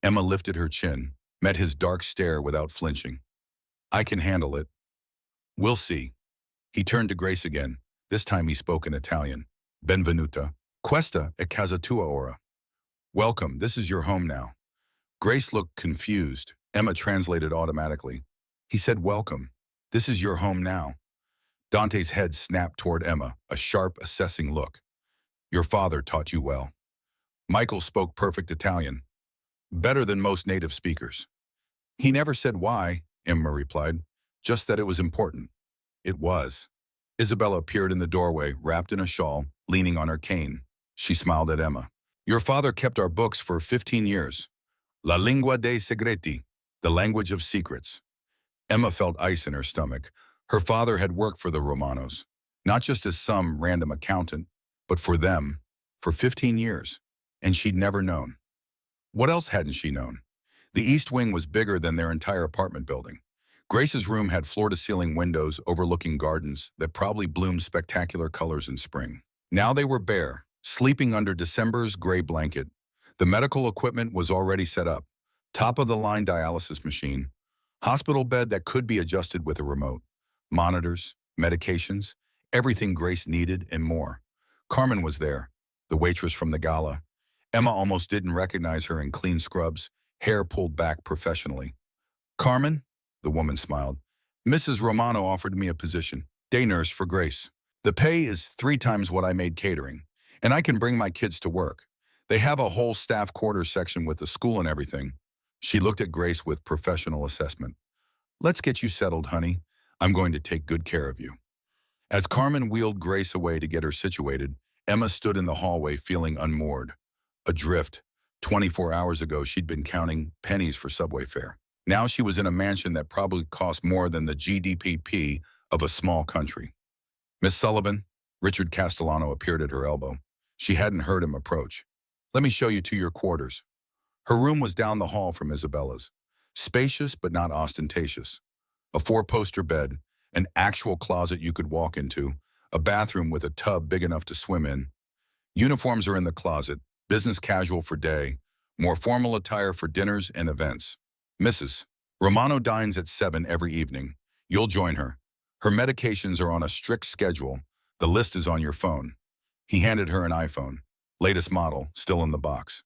[SPEAKER 1] Emma lifted her chin, met his dark stare without flinching. I can handle it. We'll see. He turned to Grace again. This time he spoke in Italian. Benvenuta. Questa è casa tua ora. Welcome, this is your home now. Grace looked confused. Emma translated automatically. He said, welcome. This is your home now. Dante's head snapped toward Emma, a sharp, assessing look. Your father taught you well. Michael spoke perfect Italian, better than most native speakers. He never said why, Emma replied, just that it was important. It was. Isabella appeared in the doorway, wrapped in a shawl, leaning on her cane. She smiled at Emma. Your father kept our books for 15 years. La lingua dei segreti, the language of secrets. Emma felt ice in her stomach. Her father had worked for the Romanos, not just as some random accountant, but for them, for 15 years, and she'd never known. What else hadn't she known? The East Wing was bigger than their entire apartment building. Grace's room had floor-to-ceiling windows overlooking gardens that probably bloomed spectacular colors in spring. Now they were bare, sleeping under December's gray blanket. The medical equipment was already set up. Top-of-the-line dialysis machine, hospital bed that could be adjusted with a remote, monitors, medications, everything Grace needed and more. Carmen was there, the waitress from the gala. Emma almost didn't recognize her in clean scrubs, hair pulled back professionally. Carmen? The woman smiled. Mrs. Romano offered me a position, day nurse for Grace. The pay is 3 times what I made catering, and I can bring my kids to work. They have a whole staff quarters section with the school and everything. She looked at Grace with professional assessment. Let's get you settled, honey. I'm going to take good care of you. As Carmen wheeled Grace away to get her situated, Emma stood in the hallway feeling unmoored. Adrift. 24 hours ago, she'd been counting pennies for subway fare. Now she was in a mansion that probably cost more than the GDP of a small country. Miss Sullivan, Richard Castellano appeared at her elbow. She hadn't heard him approach. Let me show you to your quarters. Her room was down the hall from Isabella's. Spacious but not ostentatious. A 4-poster bed, an actual closet you could walk into, a bathroom with a tub big enough to swim in. Uniforms are in the closet, business casual for day, more formal attire for dinners and events. Mrs. Romano dines at 7 every evening. You'll join her. Her medications are on a strict schedule. The list is on your phone. He handed her an iPhone. Latest model, still in the box.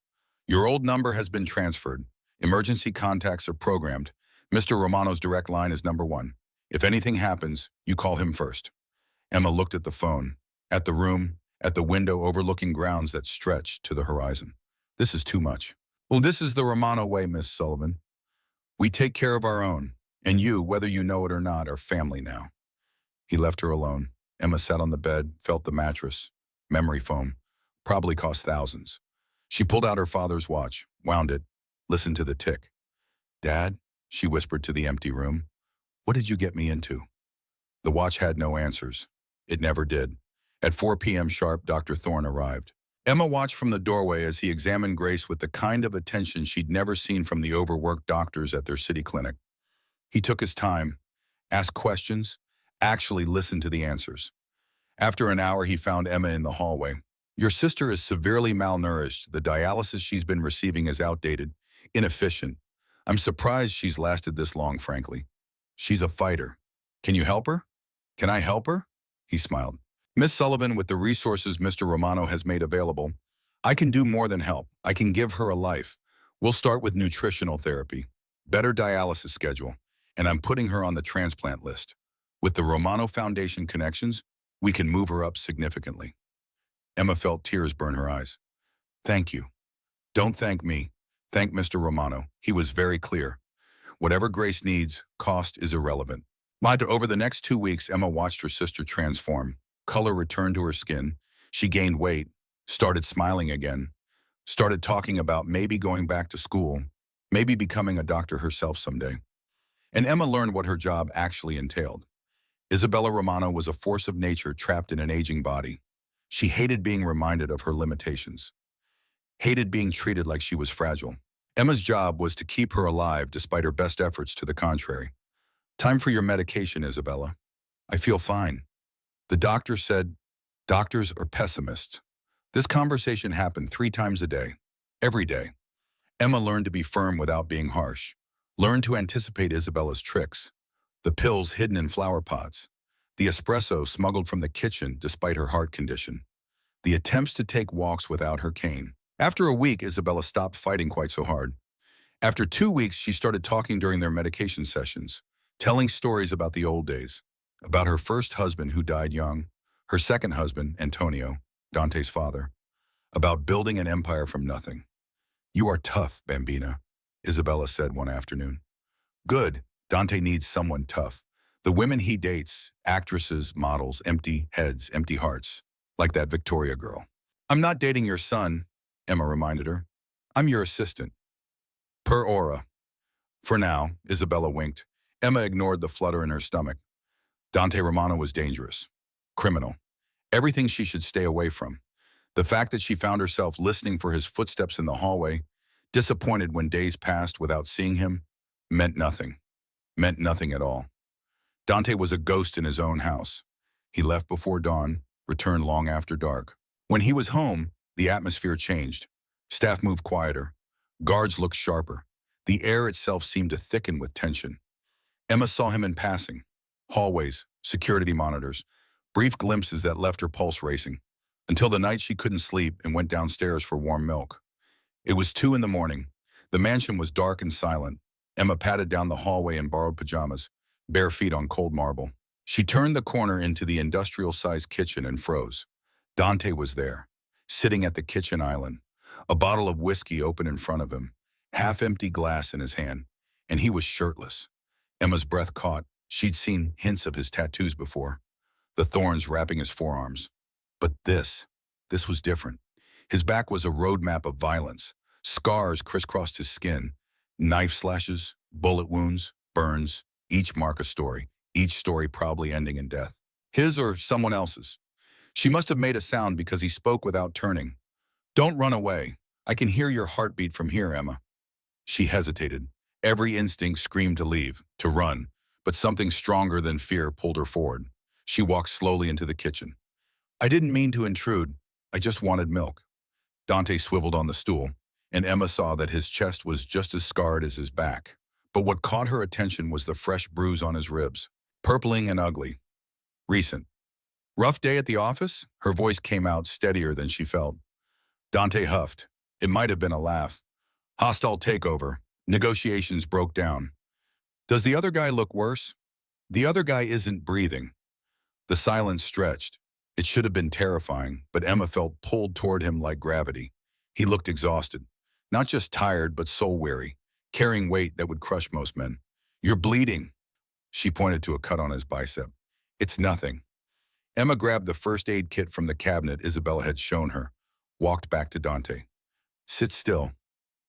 [SPEAKER 1] Your old number has been transferred. Emergency contacts are programmed. Mr. Romano's direct line is number 1. If anything happens, you call him first. Emma looked at the phone, at the room, at the window overlooking grounds that stretched to the horizon. This is too much. Well, this is the Romano way, Miss Sullivan. We take care of our own, and you, whether you know it or not, are family now. He left her alone. Emma sat on the bed, felt the mattress. Memory foam. Probably cost thousands. She pulled out her father's watch, wound it, listened to the tick. Dad, she whispered to the empty room, what did you get me into? The watch had no answers. It never did. At 4 p.m. sharp, Dr. Thorne arrived. Emma watched from the doorway as he examined Grace with the kind of attention she'd never seen from the overworked doctors at their city clinic. He took his time, asked questions, actually listened to the answers. After an hour, he found Emma in the hallway. Your sister is severely malnourished. The dialysis she's been receiving is outdated, inefficient. I'm surprised she's lasted this long, frankly. She's a fighter. Can you help her? Can I help her? He smiled. Miss Sullivan, with the resources Mr. Romano has made available, I can do more than help. I can give her a life. We'll start with nutritional therapy, better dialysis schedule, and I'm putting her on the transplant list. With the Romano Foundation connections, we can move her up significantly. Emma felt tears burn her eyes. Thank you. Don't thank me. Thank Mr. Romano. He was very clear. Whatever Grace needs, cost is irrelevant. Over the next 2 weeks, Emma watched her sister transform. Color returned to her skin. She gained weight, started smiling again, started talking about maybe going back to school, maybe becoming a doctor herself someday. And Emma learned what her job actually entailed. Isabella Romano was a force of nature trapped in an aging body. She hated being reminded of her limitations, hated being treated like she was fragile. Emma's job was to keep her alive despite her best efforts to the contrary. "Time for your medication, Isabella." "I feel fine." The doctor said, "Doctors are pessimists." This conversation happened 3 times a day, every day. Emma learned to be firm without being harsh, learned to anticipate Isabella's tricks, the pills hidden in flower pots, the espresso smuggled from the kitchen despite her heart condition, the attempts to take walks without her cane. After a week, Isabella stopped fighting quite so hard. After 2 weeks, she started talking during their medication sessions, telling stories about the old days, about her first husband who died young, her second husband, Antonio, Dante's father, about building an empire from nothing. "You are tough, Bambina," Isabella said one afternoon. "Good. Dante needs someone tough. The women he dates, actresses, models, empty heads, empty hearts, like that Victoria girl." "I'm not dating your son," Emma reminded her. "I'm your assistant." "Per ora." "For now," Isabella winked. Emma ignored the flutter in her stomach. Dante Romano was dangerous, criminal, everything she should stay away from. The fact that she found herself listening for his footsteps in the hallway, disappointed when days passed without seeing him, meant nothing at all. Dante was a ghost in his own house. He left before dawn, returned long after dark. When he was home, the atmosphere changed. Staff moved quieter. Guards looked sharper. The air itself seemed to thicken with tension. Emma saw him in passing. Hallways, security monitors, brief glimpses that left her pulse racing, until the night she couldn't sleep and went downstairs for warm milk. It was 2 in the morning. The mansion was dark and silent. Emma padded down the hallway in borrowed pajamas, bare feet on cold marble. She turned the corner into the industrial-sized kitchen and froze. Dante was there, sitting at the kitchen island, a bottle of whiskey open in front of him, half-empty glass in his hand, and he was shirtless. Emma's breath caught. She'd seen hints of his tattoos before, the thorns wrapping his forearms. But this was different. His back was a roadmap of violence. Scars crisscrossed his skin, knife slashes, bullet wounds, burns, each mark a story, each story probably ending in death. His or someone else's. She must have made a sound because he spoke without turning. "Don't run away. I can hear your heartbeat from here, Emma." She hesitated. Every instinct screamed to leave, to run, but something stronger than fear pulled her forward. She walked slowly into the kitchen. "I didn't mean to intrude. I just wanted milk." Dante swiveled on the stool, and Emma saw that his chest was just as scarred as his back. But what caught her attention was the fresh bruise on his ribs, purpling and ugly. Recent. "Rough day at the office?" Her voice came out steadier than she felt. Dante huffed. It might have been a laugh. "Hostile takeover. Negotiations broke down." "Does the other guy look worse?" "The other guy isn't breathing." The silence stretched. It should have been terrifying, but Emma felt pulled toward him like gravity. He looked exhausted. Not just tired, but soul-weary, carrying weight that would crush most men. "You're bleeding." She pointed to a cut on his bicep. "It's nothing." Emma grabbed the first aid kit from the cabinet Isabella had shown her, walked back to Dante. "Sit still."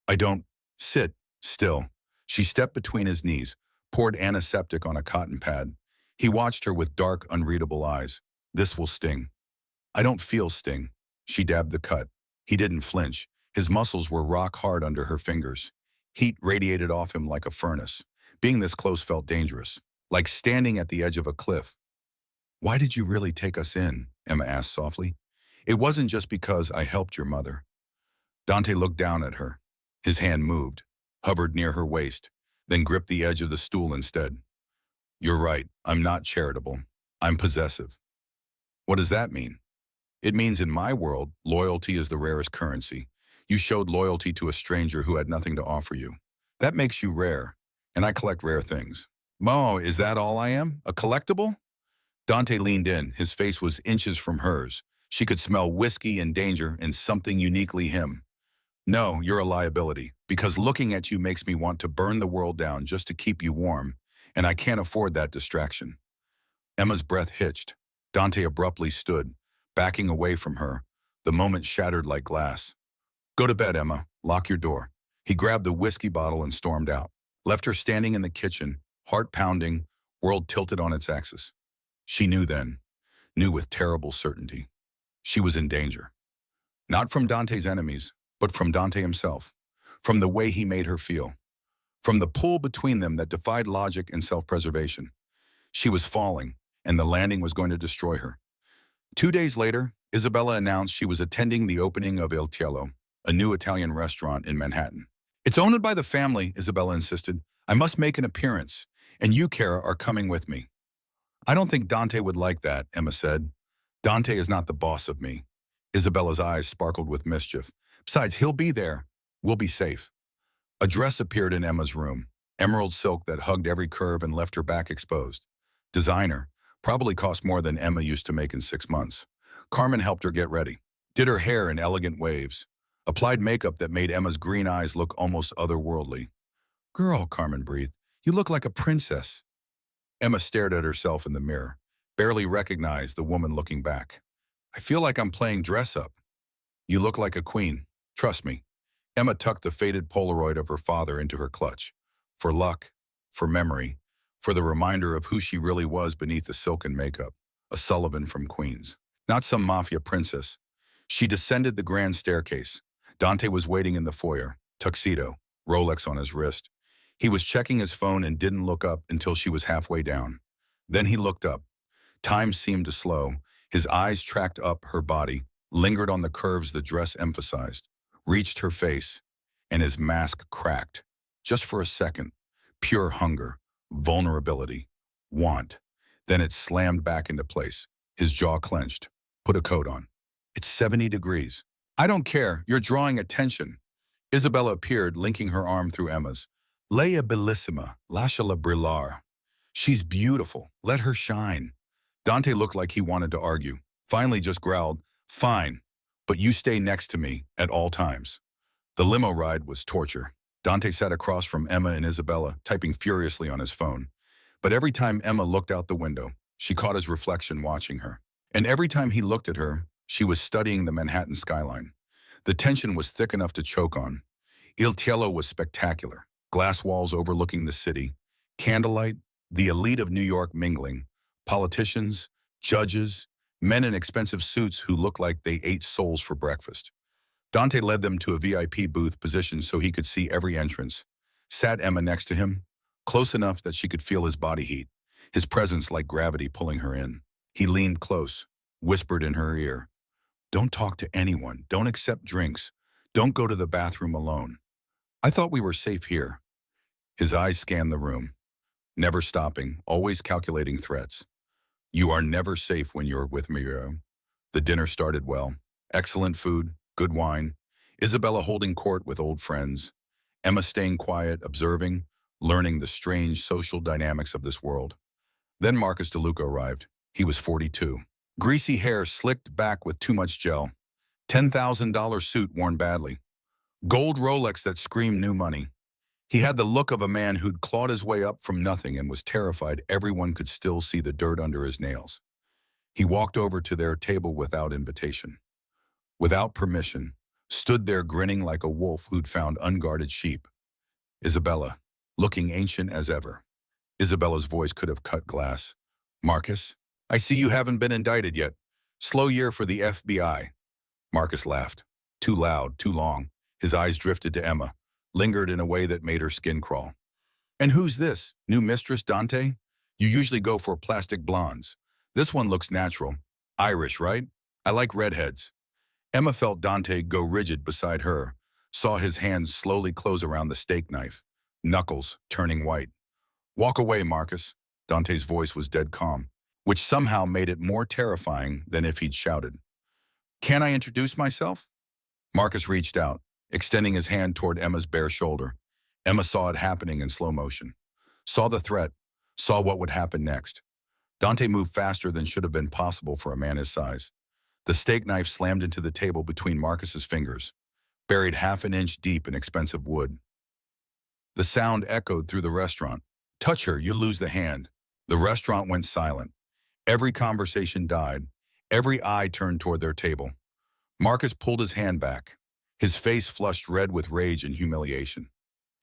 [SPEAKER 1] "I don't." "Sit still." She stepped between his knees, poured antiseptic on a cotton pad. He watched her with dark, unreadable eyes. "This will sting." "I don't feel sting." She dabbed the cut. He didn't flinch. His muscles were rock hard under her fingers. Heat radiated off him like a furnace. Being this close felt dangerous, like standing at the edge of a cliff. "Why did you really take us in?" Emma asked softly. "It wasn't just because I helped your mother." Dante looked down at her. His hand moved, hovered near her waist, then gripped the edge of the stool instead. "You're right. I'm not charitable. I'm possessive." "What does that mean?" "It means in my world, loyalty is the rarest currency. You showed loyalty to a stranger who had nothing to offer you. That makes you rare, and I collect rare things." "Mo, is that all I am? A collectible?" Dante leaned in. His face was inches from hers. She could smell whiskey and danger and something uniquely him. "No, you're a liability, because looking at you makes me want to burn the world down just to keep you warm, and I can't afford that distraction." Emma's breath hitched. Dante abruptly stood, backing away from her. The moment shattered like glass. "Go to bed, Emma. Lock your door." He grabbed the whiskey bottle and stormed out. Left her standing in the kitchen, heart pounding, world tilted on its axis. She knew then, knew with terrible certainty. She was in danger. Not from Dante's enemies, but from Dante himself. from the way he made her feel, from the pull between them that defied logic and self-preservation. She was falling, and the landing was going to destroy her. 2 days later, Isabella announced she was attending the opening of Il Cielo, a new Italian restaurant in Manhattan. "It's owned by the family," Isabella insisted. "I must make an appearance, and you, Kara, are coming with me." "I don't think Dante would like that," Emma said. "Dante is not the boss of me." Isabella's eyes sparkled with mischief. "Besides, he'll be there. We'll be safe." A dress appeared in Emma's room, emerald silk that hugged every curve and left her back exposed. Designer, probably cost more than Emma used to make in 6 months. Carmen helped her get ready, did her hair in elegant waves, applied makeup that made Emma's green eyes look almost otherworldly. "Girl," Carmen breathed, "you look like a princess." Emma stared at herself in the mirror, barely recognized the woman looking back. "I feel like I'm playing dress-up." "You look like a queen. Trust me." Emma tucked the faded Polaroid of her father into her clutch. For luck, for memory, for the reminder of who she really was beneath the silken makeup. A Sullivan from Queens. Not some mafia princess. She descended the grand staircase. Dante was waiting in the foyer, tuxedo, Rolex on his wrist. He was checking his phone and didn't look up until she was halfway down. Then he looked up. Time seemed to slow. His eyes tracked up her body, lingered on the curves the dress emphasized, reached her face, and his mask cracked. Just for a second. Pure hunger, vulnerability, want. Then it slammed back into place. His jaw clenched. "Put a coat on. It's 70 degrees. "I don't care. You're drawing attention." Isabella appeared, linking her arm through Emma's. "Lei è bellissima. Lasciala brillare." "She's beautiful. Let her shine." Dante looked like he wanted to argue. Finally just growled, "Fine, but you stay next to me at all times." The limo ride was torture. Dante sat across from Emma and Isabella, typing furiously on his phone. But every time Emma looked out the window, she caught his reflection watching her. And every time he looked at her, she was studying the Manhattan skyline. The tension was thick enough to choke on. Il Cielo was spectacular. Glass walls overlooking the city. Candlelight, the elite of New York mingling. Politicians, judges, men in expensive suits who looked like they ate souls for breakfast. Dante led them to a VIP booth positioned so he could see every entrance. Sat Emma next to him, close enough that she could feel his body heat, his presence like gravity pulling her in. He leaned close, whispered in her ear, "Don't talk to anyone, don't accept drinks, don't go to the bathroom alone. I thought we were safe here." His eyes scanned the room, never stopping, always calculating threats. "You are never safe when you're with me." The dinner started well. Excellent food, good wine, Isabella holding court with old friends, Emma staying quiet, observing, learning the strange social dynamics of this world. Then Marcus DeLuca arrived. He was 42. Greasy hair slicked back with too much gel. $10,000 suit worn badly. Gold Rolex that screamed new money. He had the look of a man who'd clawed his way up from nothing and was terrified everyone could still see the dirt under his nails. He walked over to their table without invitation. Without permission, stood there grinning like a wolf who'd found unguarded sheep. Isabella, looking ancient as ever. Isabella's voice could have cut glass. "Marcus, I see you haven't been indicted yet. Slow year for the FBI." Marcus laughed. Too loud, too long. His eyes drifted to Emma, lingered in a way that made her skin crawl. "And who's this? New mistress, Dante? You usually go for plastic blondes. This one looks natural. Irish, right? I like redheads." Emma felt Dante go rigid beside her, saw his hands slowly close around the steak knife, knuckles turning white. "Walk away, Marcus." Dante's voice was dead calm, which somehow made it more terrifying than if he'd shouted. "Can I introduce myself?" Marcus reached out, extending his hand toward Emma's bare shoulder. Emma saw it happening in slow motion. Saw the threat, saw what would happen next. Dante moved faster than should have been possible for a man his size. The steak knife slammed into the table between Marcus's fingers, buried half an inch deep in expensive wood. The sound echoed through the restaurant. "Touch her, you lose the hand." The restaurant went silent. Every conversation died. Every eye turned toward their table. Marcus pulled his hand back, his face flushed red with rage and humiliation.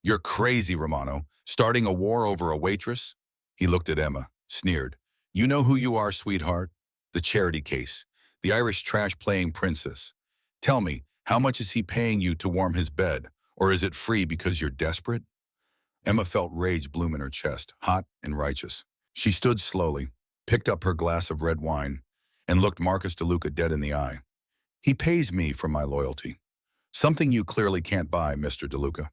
[SPEAKER 1] "You're crazy, Romano. Starting a war over a waitress?" He looked at Emma, sneered. "You know who you are, sweetheart? The charity case. The Irish trash-playing princess. Tell me, how much is he paying you to warm his bed? Or is it free because you're desperate? Emma felt rage bloom in her chest, hot and righteous. She stood slowly, picked up her glass of red wine, and looked Marcus DeLuca dead in the eye. He pays me for my loyalty. Something you clearly can't buy, Mr. DeLuca.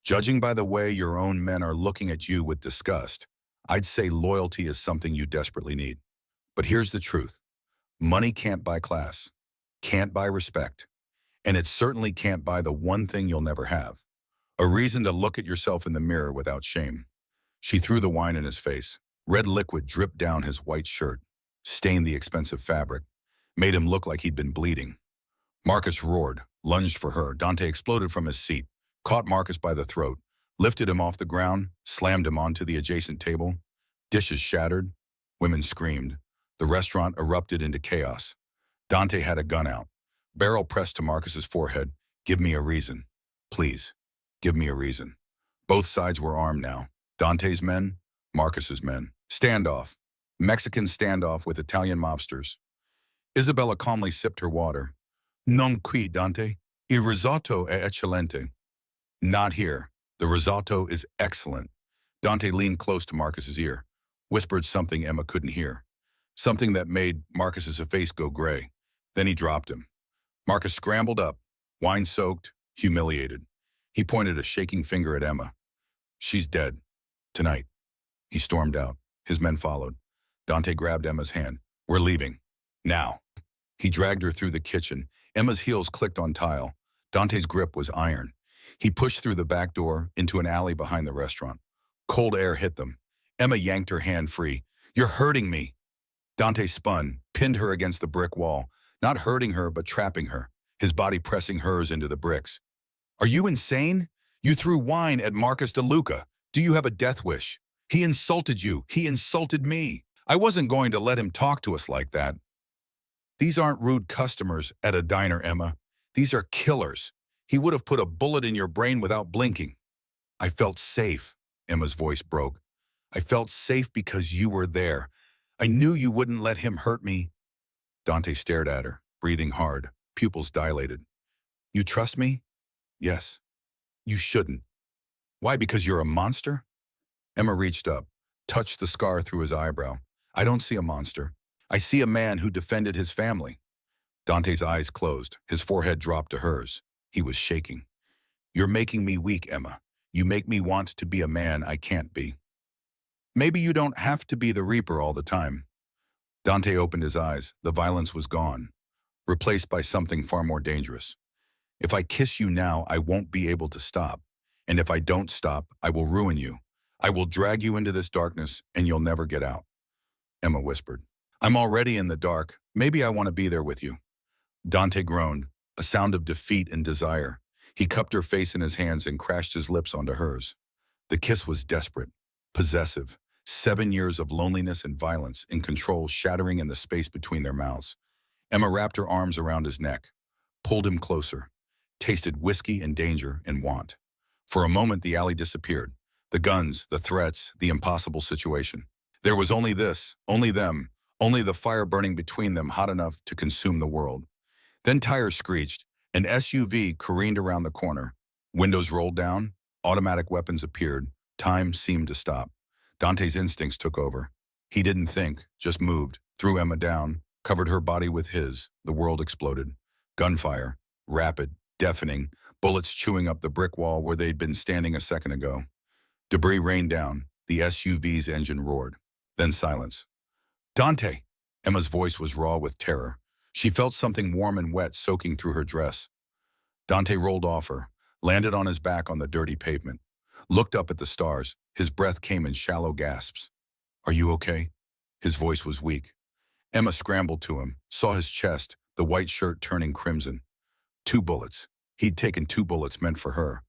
[SPEAKER 1] Judging by the way your own men are looking at you with disgust, I'd say loyalty is something you desperately need. But here's the truth. Money can't buy class, can't buy respect, and it certainly can't buy the one thing you'll never have. A reason to look at yourself in the mirror without shame. She threw the wine in his face. Red liquid dripped down his white shirt, stained the expensive fabric, made him look like he'd been bleeding. Marcus roared, lunged for her. Dante exploded from his seat, caught Marcus by the throat, lifted him off the ground, slammed him onto the adjacent table. Dishes shattered. Women screamed. The restaurant erupted into chaos. Dante had a gun out. Barrel pressed to Marcus's forehead. Give me a reason. Please, give me a reason. Both sides were armed now. Dante's men, Marcus's men. Standoff. Mexican standoff with Italian mobsters. Isabella calmly sipped her water. Non qui, Dante. Il risotto è eccellente. Not here. The risotto is excellent. Dante leaned close to Marcus's ear, whispered something Emma couldn't hear. Something that made Marcus's face go gray. Then he dropped him. Marcus scrambled up, wine-soaked, humiliated. He pointed a shaking finger at Emma. She's dead. Tonight. He stormed out. His men followed. Dante grabbed Emma's hand. We're leaving. Now. He dragged her through the kitchen. Emma's heels clicked on tile. Dante's grip was iron. He pushed through the back door into an alley behind the restaurant. Cold air hit them. Emma yanked her hand free. You're hurting me. Dante spun, pinned her against the brick wall, not hurting her but trapping her, his body pressing hers into the bricks. Are you insane? You threw wine at Marcus DeLuca. Do you have a death wish? He insulted you. He insulted me. I wasn't going to let him talk to us like that. These aren't rude customers at a diner, Emma. These are killers. He would have put a bullet in your brain without blinking. I felt safe, Emma's voice broke. I felt safe because you were there. I knew you wouldn't let him hurt me. Dante stared at her, breathing hard, pupils dilated. You trust me? Yes. You shouldn't. Why, because you're a monster? Emma reached up, touched the scar through his eyebrow. I don't see a monster. I see a man who defended his family. Dante's eyes closed, his forehead dropped to hers. He was shaking. You're making me weak, Emma. You make me want to be a man I can't be. Maybe you don't have to be the Reaper all the time. Dante opened his eyes. The violence was gone, replaced by something far more dangerous. If I kiss you now, I won't be able to stop. And if I don't stop, I will ruin you. I will drag you into this darkness, and you'll never get out. Emma whispered. I'm already in the dark. Maybe I want to be there with you. Dante groaned, a sound of defeat and desire. He cupped her face in his hands and crashed his lips onto hers. The kiss was desperate, possessive. 7 years of loneliness and violence in control shattering in the space between their mouths. Emma wrapped her arms around his neck, pulled him closer, tasted whiskey and danger and want. For a moment, the alley disappeared. The guns, the threats, the impossible situation. There was only this, only them, only the fire burning between them hot enough to consume the world. Then tires screeched. An SUV careened around the corner. Windows rolled down. Automatic weapons appeared. Time seemed to stop. Dante's instincts took over. He didn't think, just moved, threw Emma down, covered her body with his. The world exploded. Gunfire, rapid, deafening, bullets chewing up the brick wall where they'd been standing a second ago. Debris rained down. The SUV's engine roared. Then silence. Dante! Emma's voice was raw with terror. She felt something warm and wet soaking through her dress. Dante rolled off her, landed on his back on the dirty pavement, looked up at the stars. His breath came in shallow gasps. Are you okay? His voice was weak. Emma scrambled to him, saw his chest, the white shirt turning crimson. 2 bullets. He'd taken 2 bullets meant for her.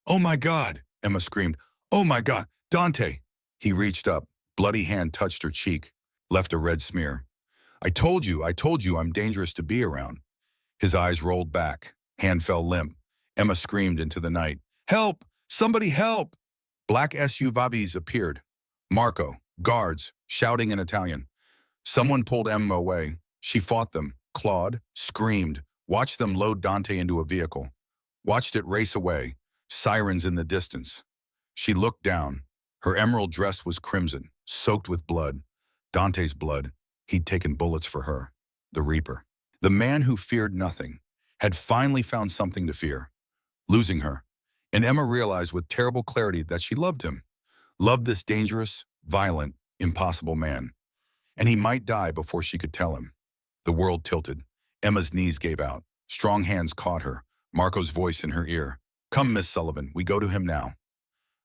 [SPEAKER 1] Oh my God! Emma screamed. Oh my God! Dante! He reached up. Bloody hand touched her cheek, left a red smear. I told you I'm dangerous to be around. His eyes rolled back. Hand fell limp. Emma screamed into the night. Help! Somebody help! Black SUVs appeared. Marco, guards, shouting in Italian. Someone pulled Emma away. She fought them, clawed, screamed, watched them load Dante into a vehicle. Watched it race away. Sirens in the distance. She looked down. Her emerald dress was crimson, soaked with blood. Dante's blood. He'd taken bullets for her. The Reaper. The man who feared nothing had finally found something to fear. Losing her. And Emma realized with terrible clarity that she loved him. Loved this dangerous, violent, impossible man. And he might die before she could tell him. The world tilted. Emma's knees gave out. Strong hands caught her. Marco's voice in her ear. "Come, Miss Sullivan, we go to him now."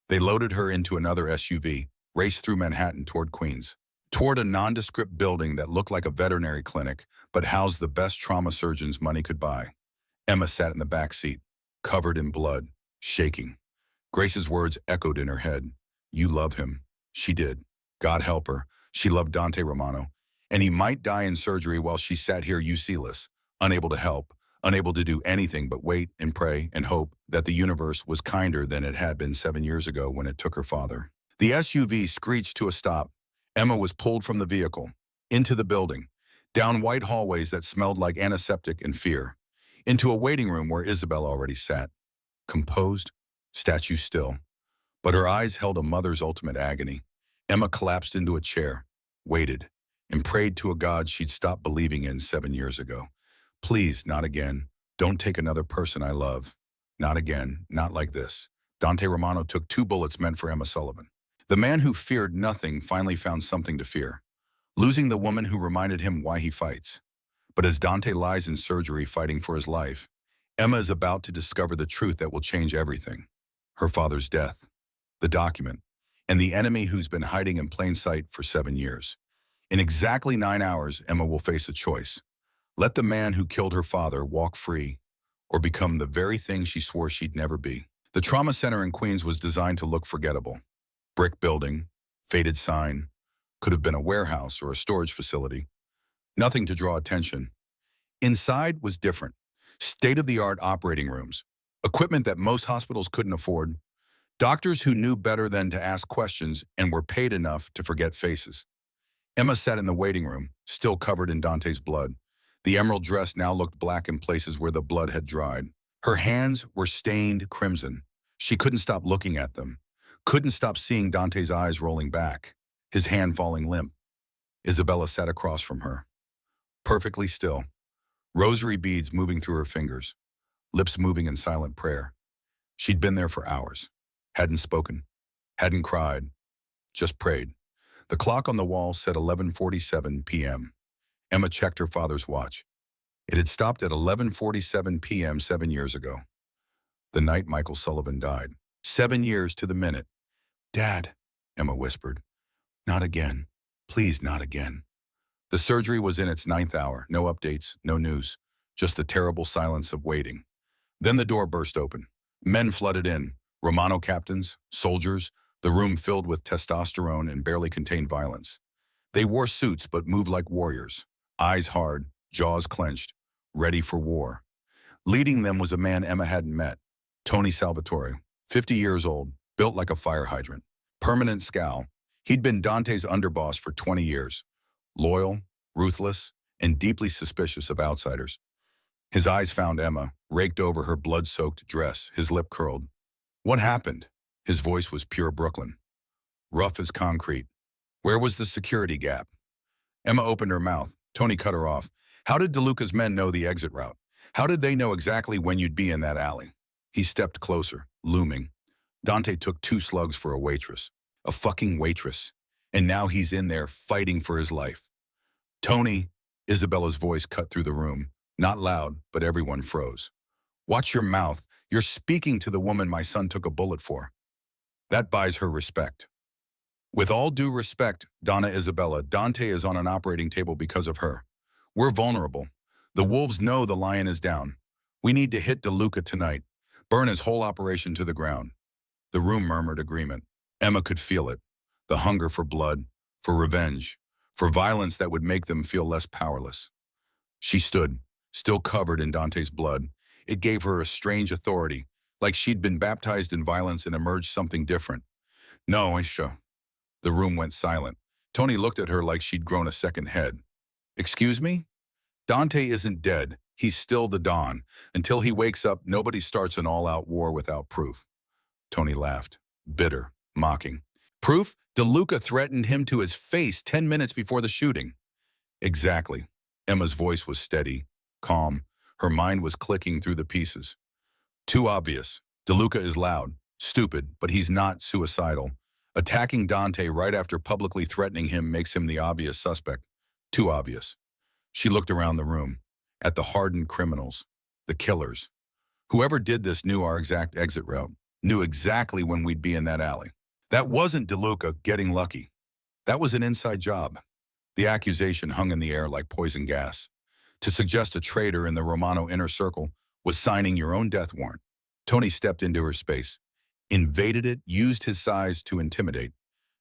[SPEAKER 1] They loaded her into another SUV, raced through Manhattan toward Queens. Toward a nondescript building that looked like a veterinary clinic, but housed the best trauma surgeons money could buy. Emma sat in the back seat, covered in blood, shaking. Grace's words echoed in her head. "You love him." She did. God help her. She loved Dante Romano. And he might die in surgery while she sat here useless, unable to help, unable to do anything but wait and pray and hope that the universe was kinder than it had been 7 years ago when it took her father. The SUV screeched to a stop. Emma was pulled from the vehicle, into the building, down white hallways that smelled like antiseptic and fear, into a waiting room where Isabella already sat, composed, statue still. But her eyes held a mother's ultimate agony. Emma collapsed into a chair, waited, and prayed to a God she'd stopped believing in 7 years ago. "Please, not again. Don't take another person I love. Not again, not like this." Dante Romano took 2 bullets meant for Emma Sullivan. The man who feared nothing finally found something to fear. Losing the woman who reminded him why he fights. But as Dante lies in surgery fighting for his life, Emma is about to discover the truth that will change everything. Her father's death, the document, and the enemy who's been hiding in plain sight for 7 years. In exactly 9 hours, Emma will face a choice. Let the man who killed her father walk free, or become the very thing she swore she'd never be. The trauma center in Queens was designed to look forgettable. Brick building, faded sign, could have been a warehouse or a storage facility. Nothing to draw attention. Inside was different. State-of-the-art operating rooms, equipment that most hospitals couldn't afford, doctors who knew better than to ask questions and were paid enough to forget faces. Emma sat in the waiting room, still covered in Dante's blood. The emerald dress now looked black in places where the blood had dried. Her hands were stained crimson. She couldn't stop looking at them. Couldn't stop seeing Dante's eyes rolling back, his hand falling limp. Isabella sat across from her, perfectly still, rosary beads moving through her fingers, lips moving in silent prayer. She'd been there for hours, hadn't spoken, hadn't cried, just prayed. The clock on the wall said 11:47 p.m. Emma checked her father's watch. It had stopped at 11:47 p.m. 7 years ago, the night Michael Sullivan died. 7 years to the minute. "Dad," Emma whispered. "Not again. Please, not again." The surgery was in its 9th hour. No updates, no news. Just the terrible silence of waiting. Then the door burst open. Men flooded in. Romano captains, soldiers, the room filled with testosterone and barely contained violence. They wore suits but moved like warriors. Eyes hard, jaws clenched, ready for war. Leading them was a man Emma hadn't met. Tony Salvatore, 50 years old, built like a fire hydrant. Permanent scowl. He'd been Dante's underboss for 20 years. Loyal, ruthless, and deeply suspicious of outsiders. His eyes found Emma, raked over her blood-soaked dress, his lip curled. "What happened?" His voice was pure Brooklyn, rough as concrete. "Where was the security gap?" Emma opened her mouth. Tony cut her off. "How did DeLuca's men know the exit route? How did they know exactly when you'd be in that alley?" He stepped closer, looming. Dante took 2 slugs for a waitress. A fucking waitress. And now he's in there fighting for his life. "Tony," Isabella's voice cut through the room. Not loud, but everyone froze. "Watch your mouth. You're speaking to the woman my son took a bullet for." That buys her respect. "With all due respect, Donna Isabella, Dante is on an operating table because of her. We're vulnerable. The wolves know the lion is down. We need to hit DeLuca tonight. Burn his whole operation to the ground." The room murmured agreement. Emma could feel it. The hunger for blood, for revenge, for violence that would make them feel less powerless. She stood, still covered in Dante's blood. It gave her a strange authority, like she'd been baptized in violence and emerged something different. "No, Aisha." The room went silent. Tony looked at her like she'd grown a second head. "Excuse me? Dante isn't dead. He's still the Don. Until he wakes up, nobody starts an all-out war without proof." Tony laughed, bitter, mocking. Proof? DeLuca threatened him to his face 10 minutes before the shooting. Exactly. Emma's voice was steady, calm. Her mind was clicking through the pieces. Too obvious. DeLuca is loud, stupid, but he's not suicidal. Attacking Dante right after publicly threatening him makes him the obvious suspect. Too obvious. She looked around the room, at the hardened criminals, the killers. Whoever did this knew our exact exit route, knew exactly when we'd be in that alley. That wasn't DeLuca getting lucky. That was an inside job. The accusation hung in the air like poison gas. To suggest a traitor in the Romano inner circle was signing your own death warrant. Tony stepped into her space, invaded it, used his size to intimidate.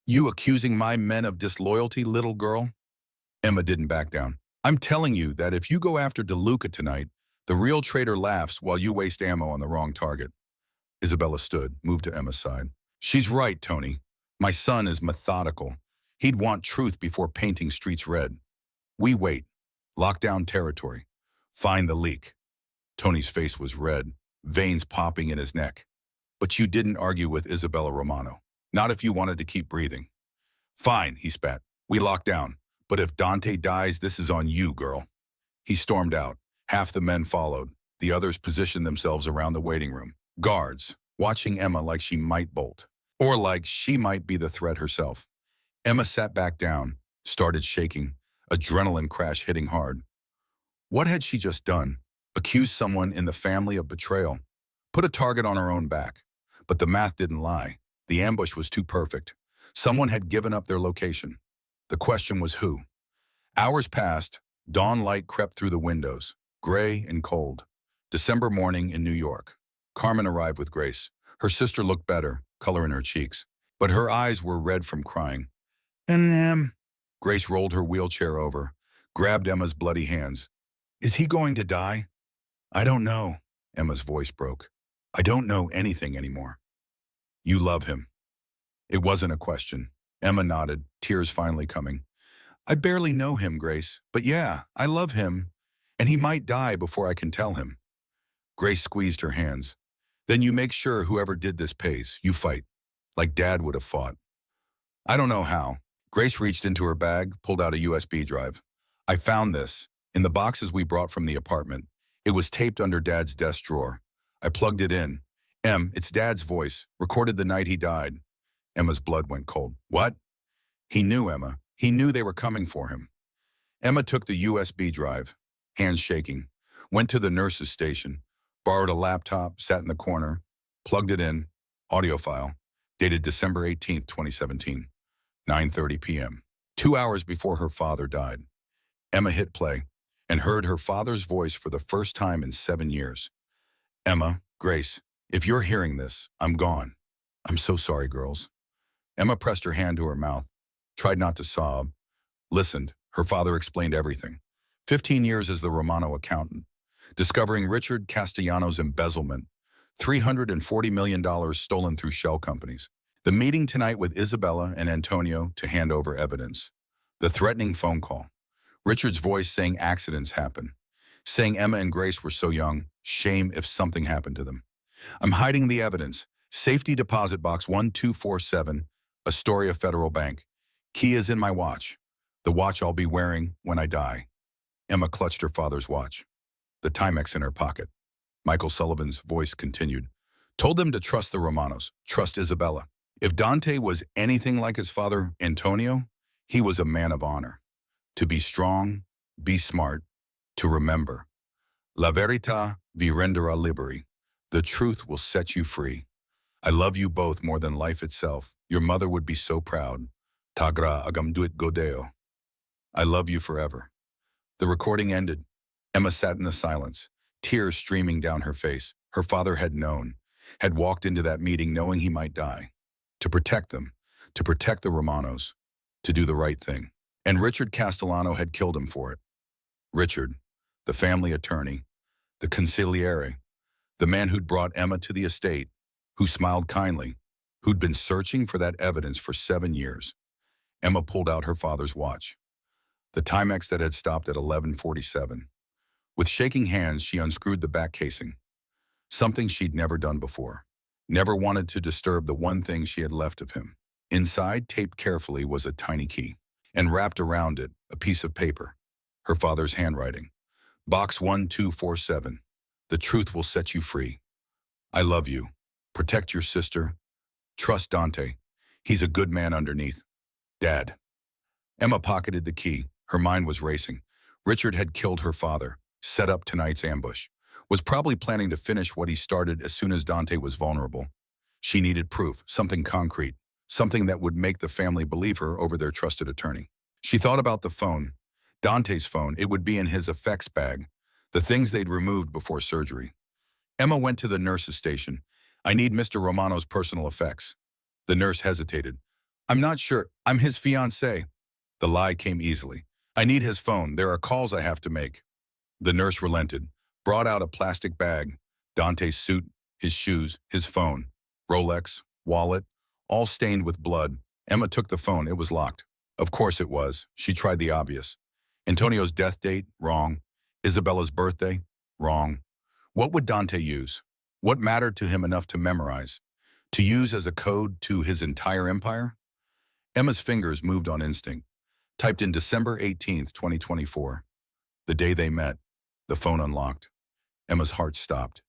[SPEAKER 1] You accusing my men of disloyalty, little girl? Emma didn't back down. I'm telling you that if you go after DeLuca tonight, the real traitor laughs while you waste ammo on the wrong target. Isabella stood, moved to Emma's side. She's right, Tony. My son is methodical. He'd want truth before painting streets red. We wait. Lock down territory. Find the leak. Tony's face was red, veins popping in his neck. But you didn't argue with Isabella Romano. Not if you wanted to keep breathing. Fine, he spat. We lock down. But if Dante dies, this is on you, girl. He stormed out. Half the men followed. The others positioned themselves around the waiting room. Guards, watching Emma like she might bolt. Or like she might be the threat herself. Emma sat back down, started shaking, adrenaline crash hitting hard. What had she just done? Accused someone in the family of betrayal. Put a target on her own back. But the math didn't lie. The ambush was too perfect. Someone had given up their location. The question was who? Hours passed. Dawn light crept through the windows, gray and cold. December morning in New York. Carmen arrived with Grace. Her sister looked better, color in her cheeks. But her eyes were red from crying. Grace rolled her wheelchair over, grabbed Emma's bloody hands. Is he going to die? I don't know. Emma's voice broke. I don't know anything anymore. You love him. It wasn't a question. Emma nodded, tears finally coming. I barely know him, Grace, but yeah, I love him, and he might die before I can tell him. Grace squeezed her hands. Then you make sure whoever did this pays. You fight, like Dad would have fought. I don't know how. Grace reached into her bag, pulled out a USB drive. I found this, in the boxes we brought from the apartment. It was taped under Dad's desk drawer. I plugged it in. It's Dad's voice, recorded the night he died. Emma's blood went cold. What? He knew, Emma. He knew they were coming for him. Emma took the USB drive, hands shaking, went to the nurse's station, borrowed a laptop, sat in the corner, plugged it in, audio file, dated December 18th, 2017, 9:30 p.m. 2 hours before her father died. Emma hit play and heard her father's voice for the first time in 7 years. Emma, Grace, if you're hearing this, I'm gone. I'm so sorry, girls. Emma pressed her hand to her mouth, tried not to sob, listened. Her father explained everything. 15 years as the Romano accountant, discovering Richard Castellano's embezzlement, $340 million stolen through shell companies. The meeting tonight with Isabella and Antonio to hand over evidence. The threatening phone call. Richard's voice saying accidents happen. Saying Emma and Grace were so young, shame if something happened to them. I'm hiding the evidence. Safety deposit box 1247, Astoria Federal Bank. Key is in my watch. The watch I'll be wearing when I die. Emma clutched her father's watch. The Timex in her pocket. Michael Sullivan's voice continued. Told them to trust the Romanos, trust Isabella. If Dante was anything like his father, Antonio, he was a man of honor. To be strong, be smart, to remember. La verità vi renderà liberi. The truth will set you free. I love you both more than life itself. Your mother would be so proud. Tagra agamduit godeo. I love you forever. The recording ended. Emma sat in the silence, tears streaming down her face. Her father had known, had walked into that meeting knowing he might die. To protect them, to protect the Romanos, to do the right thing. And Richard Castellano had killed him for it. Richard, the family attorney, the consigliere, the man who'd brought Emma to the estate, who smiled kindly, who'd been searching for that evidence for 7 years. Emma pulled out her father's watch, the Timex that had stopped at 11:47. With shaking hands, she unscrewed the back casing, something she'd never done before. Never wanted to disturb the one thing she had left of him. Inside, taped carefully, was a tiny key, and wrapped around it, a piece of paper. Her father's handwriting. Box 1247. The truth will set you free. I love you. Protect your sister. Trust Dante. He's a good man underneath. Dad. Emma pocketed the key. Her mind was racing. Richard had killed her father, set up tonight's ambush, was probably planning to finish what he started as soon as Dante was vulnerable. She needed proof, something concrete, something that would make the family believe her over their trusted attorney. She thought about the phone, Dante's phone. It would be in his effects bag, the things they'd removed before surgery. Emma went to the nurse's station. I need Mr. Romano's personal effects. The nurse hesitated. I'm not sure. I'm his fiancée. The lie came easily. I need his phone. There are calls I have to make. The nurse relented, brought out a plastic bag, Dante's suit, his shoes, his phone, Rolex, wallet, all stained with blood. Emma took the phone. It was locked. Of course it was. She tried the obvious. Antonio's death date? Wrong. Isabella's birthday? Wrong. What would Dante use? What mattered to him enough to memorize? To use as a code to his entire empire? Emma's fingers moved on instinct. Typed in December 18th, 2024. The day they met. The phone unlocked. Emma's heart stopped.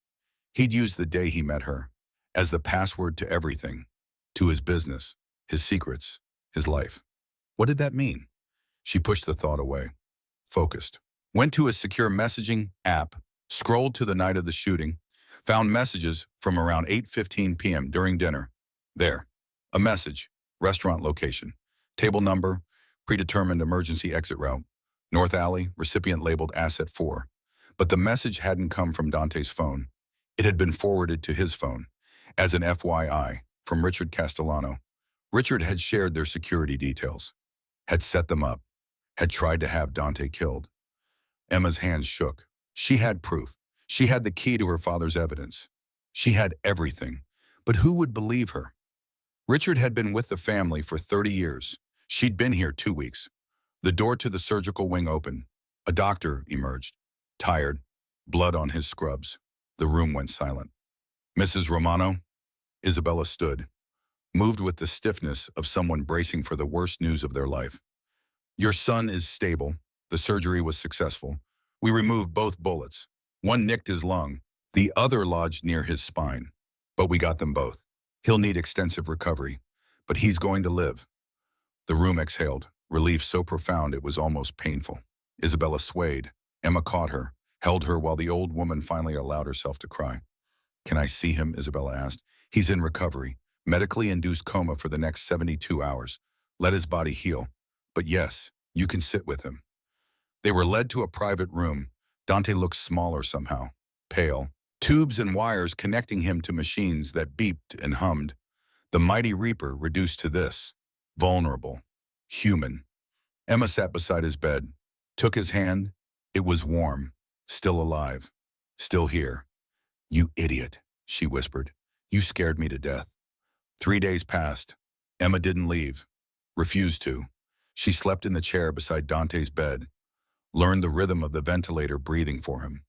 [SPEAKER 1] He'd used the day he met her as the password to everything, to his business, his secrets, his life. What did that mean? She pushed the thought away. Focused. Went to his secure messaging app, scrolled to the night of the shooting, found messages from around 8:15 p.m. during dinner. There. A message. Restaurant location. Table number. Predetermined emergency exit route. North Alley. Recipient labeled Asset 4. But the message hadn't come from Dante's phone. It had been forwarded to his phone. As an FYI, from Richard Castellano. Richard had shared their security details. Had set them up. Had tried to have Dante killed. Emma's hands shook. She had proof. She had the key to her father's evidence. She had everything. But who would believe her? Richard had been with the family for 30 years. She'd been here 2 weeks. The door to the surgical wing opened. A doctor emerged. Tired. Blood on his scrubs. The room went silent. Mrs. Romano? Isabella stood, moved with the stiffness of someone bracing for the worst news of their life. Your son is stable. The surgery was successful. We removed both bullets. One nicked his lung. The other lodged near his spine. But we got them both. He'll need extensive recovery. But he's going to live. The room exhaled, relief so profound it was almost painful. Isabella swayed. Emma caught her, held her while the old woman finally allowed herself to cry. Can I see him? Isabella asked. He's in recovery, medically induced coma for the next 72 hours. Let his body heal. But yes, you can sit with him. They were led to a private room. Dante looked smaller somehow, pale. Tubes and wires connecting him to machines that beeped and hummed. The mighty Reaper reduced to this. Vulnerable. Human. Emma sat beside his bed, took his hand. It was warm. Still alive. Still here. You idiot, she whispered. You scared me to death. 3 days passed. Emma didn't leave. Refused to. She slept in the chair beside Dante's bed. Learned the rhythm of the ventilator breathing for him.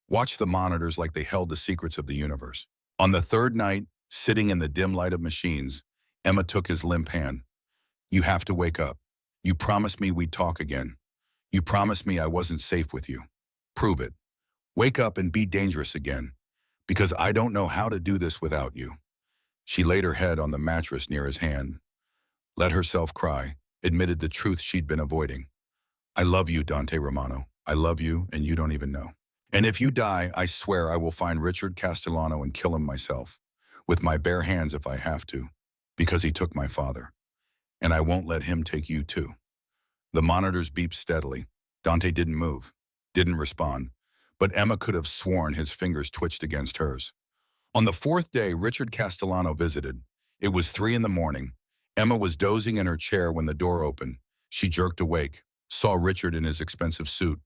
[SPEAKER 1] Watched the monitors like they held the secrets of the universe. On the third night, sitting in the dim light of machines, Emma took his limp hand. You have to wake up. You promised me we'd talk again. You promised me I wasn't safe with you. Prove it. Wake up and be dangerous again. Because I don't know how to do this without you. She laid her head on the mattress near his hand. Let herself cry, admitted the truth she'd been avoiding. I love you, Dante Romano. I love you, and you don't even know. And if you die, I swear I will find Richard Castellano and kill him myself, with my bare hands if I have to, because he took my father. And I won't let him take you too. The monitors beeped steadily. Dante didn't move, didn't respond, but Emma could have sworn his fingers twitched against hers. On the fourth day, Richard Castellano visited. It was 3 a.m. Emma was dozing in her chair when the door opened. She jerked awake, saw Richard in his expensive suit,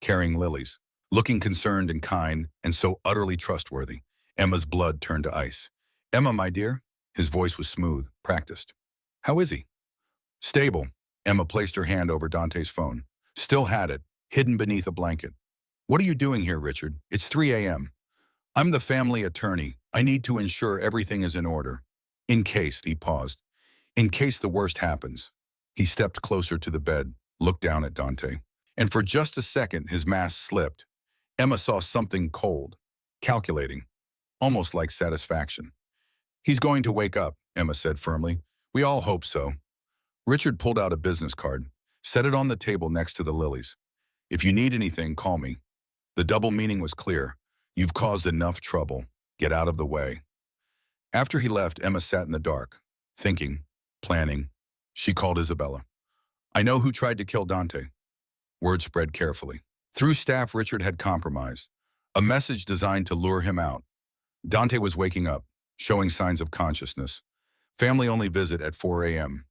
[SPEAKER 1] carrying lilies, looking concerned and kind, and so utterly trustworthy. Emma's blood turned to ice. Emma, my dear? His voice was smooth, practiced. How is he? Stable. Emma placed her hand over Dante's phone. Still had it, hidden beneath a blanket. What are you doing here, Richard? It's 3 a.m. I'm the family attorney, I need to ensure everything is in order. In case, he paused. In case the worst happens. He stepped closer to the bed, looked down at Dante. And for just a second, his mask slipped. Emma saw something cold, calculating, almost like satisfaction. He's going to wake up, Emma said firmly. We all hope so. Richard pulled out a business card, set it on the table next to the lilies. If you need anything, call me. The double meaning was clear. You've caused enough trouble. Get out of the way. After he left, Emma sat in the dark, thinking, planning. She called Isabella. I know who tried to kill Dante. Word spread carefully. Through staff Richard had compromised. A message designed to lure him out. Dante was waking up, showing signs of consciousness. Family only visit at 4 a.m.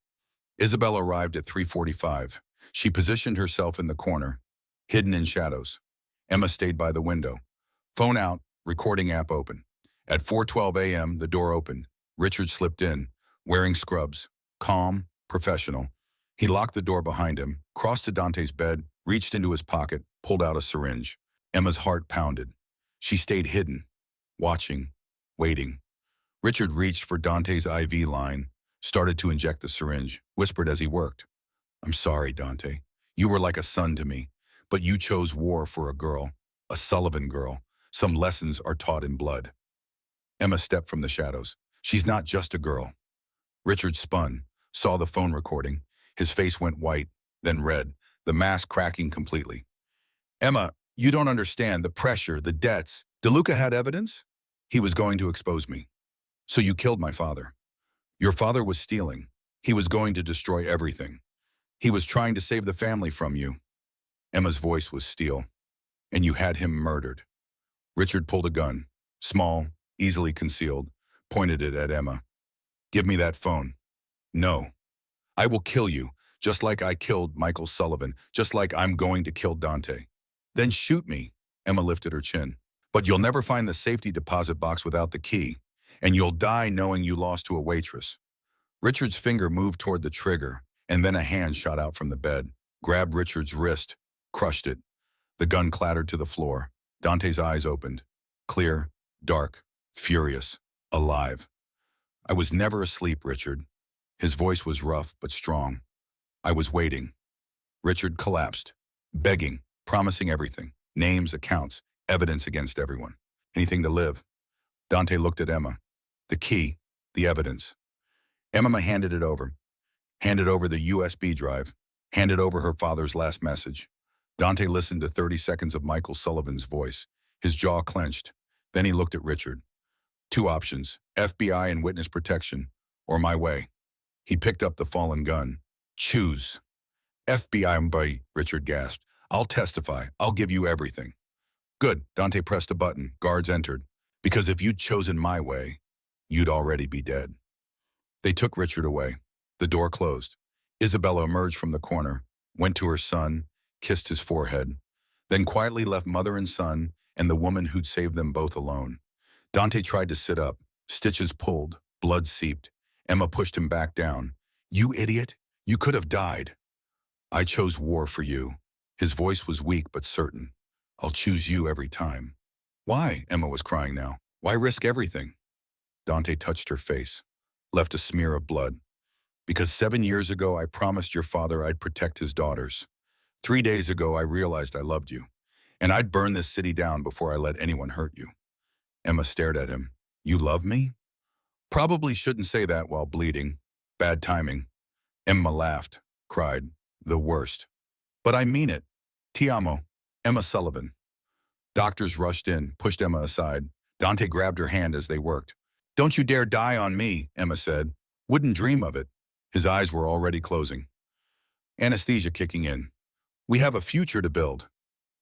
[SPEAKER 1] Isabella arrived at 3:45. She positioned herself in the corner, hidden in shadows. Emma stayed by the window. Phone out, recording app open. At 4:12 a.m., the door opened. Richard slipped in, wearing scrubs, calm, professional. He locked the door behind him, crossed to Dante's bed, reached into his pocket, pulled out a syringe. Emma's heart pounded. She stayed hidden, watching, waiting. Richard reached for Dante's IV line, started to inject the syringe, whispered as he worked. I'm sorry, Dante. You were like a son to me, but you chose war for a girl, a Sullivan girl. Some lessons are taught in blood. Emma stepped from the shadows. She's not just a girl. Richard spun, saw the phone recording. His face went white, then red, the mask cracking completely. Emma, you don't understand the pressure, the debts. DeLuca had evidence? He was going to expose me. So you killed my father. Your father was stealing. He was going to destroy everything. He was trying to save the family from you. Emma's voice was steel. And you had him murdered. Richard pulled a gun, small, easily concealed, pointed it at Emma. Give me that phone. No. I will kill you, just like I killed Michael Sullivan, just like I'm going to kill Dante. Then shoot me. Emma lifted her chin. But you'll never find the safety deposit box without the key, and you'll die knowing you lost to a waitress. Richard's finger moved toward the trigger, and then a hand shot out from the bed, grabbed Richard's wrist, crushed it. The gun clattered to the floor. Dante's eyes opened. Clear, dark, furious, alive. I was never asleep, Richard. His voice was rough but strong. I was waiting. Richard collapsed, begging, promising everything. Names, accounts, evidence against everyone. Anything to live. Dante looked at Emma. The key, the evidence. Emma handed it over. Handed over the USB drive. Handed over her father's last message. Dante listened to 30 seconds of Michael Sullivan's voice. His jaw clenched. Then he looked at Richard. Two options, FBI and witness protection, or my way. He picked up the fallen gun. Choose. FBI, Richard gasped. I'll testify. I'll give you everything. Good. Dante pressed a button. Guards entered. Because if you'd chosen my way, you'd already be dead. They took Richard away. The door closed. Isabella emerged from the corner, went to her son, kissed his forehead, then quietly left mother and son and the woman who'd saved them both alone. Dante tried to sit up. Stitches pulled. Blood seeped. Emma pushed him back down. You idiot. You could have died. I chose war for you. His voice was weak but certain. I'll choose you every time. Why? Emma was crying now. Why risk everything? Dante touched her face, left a smear of blood. Because 7 years ago I promised your father I'd protect his daughters. 3 days ago I realized I loved you, and I'd burn this city down before I let anyone hurt you. Emma stared at him. You love me? Probably shouldn't say that while bleeding. Bad timing. Emma laughed, cried. The worst. But I mean it. Ti amo. Emma Sullivan. Doctors rushed in, pushed Emma aside. Dante grabbed her hand as they worked. Don't you dare die on me, Emma said. Wouldn't dream of it. His eyes were already closing. Anesthesia kicking in. We have a future to build.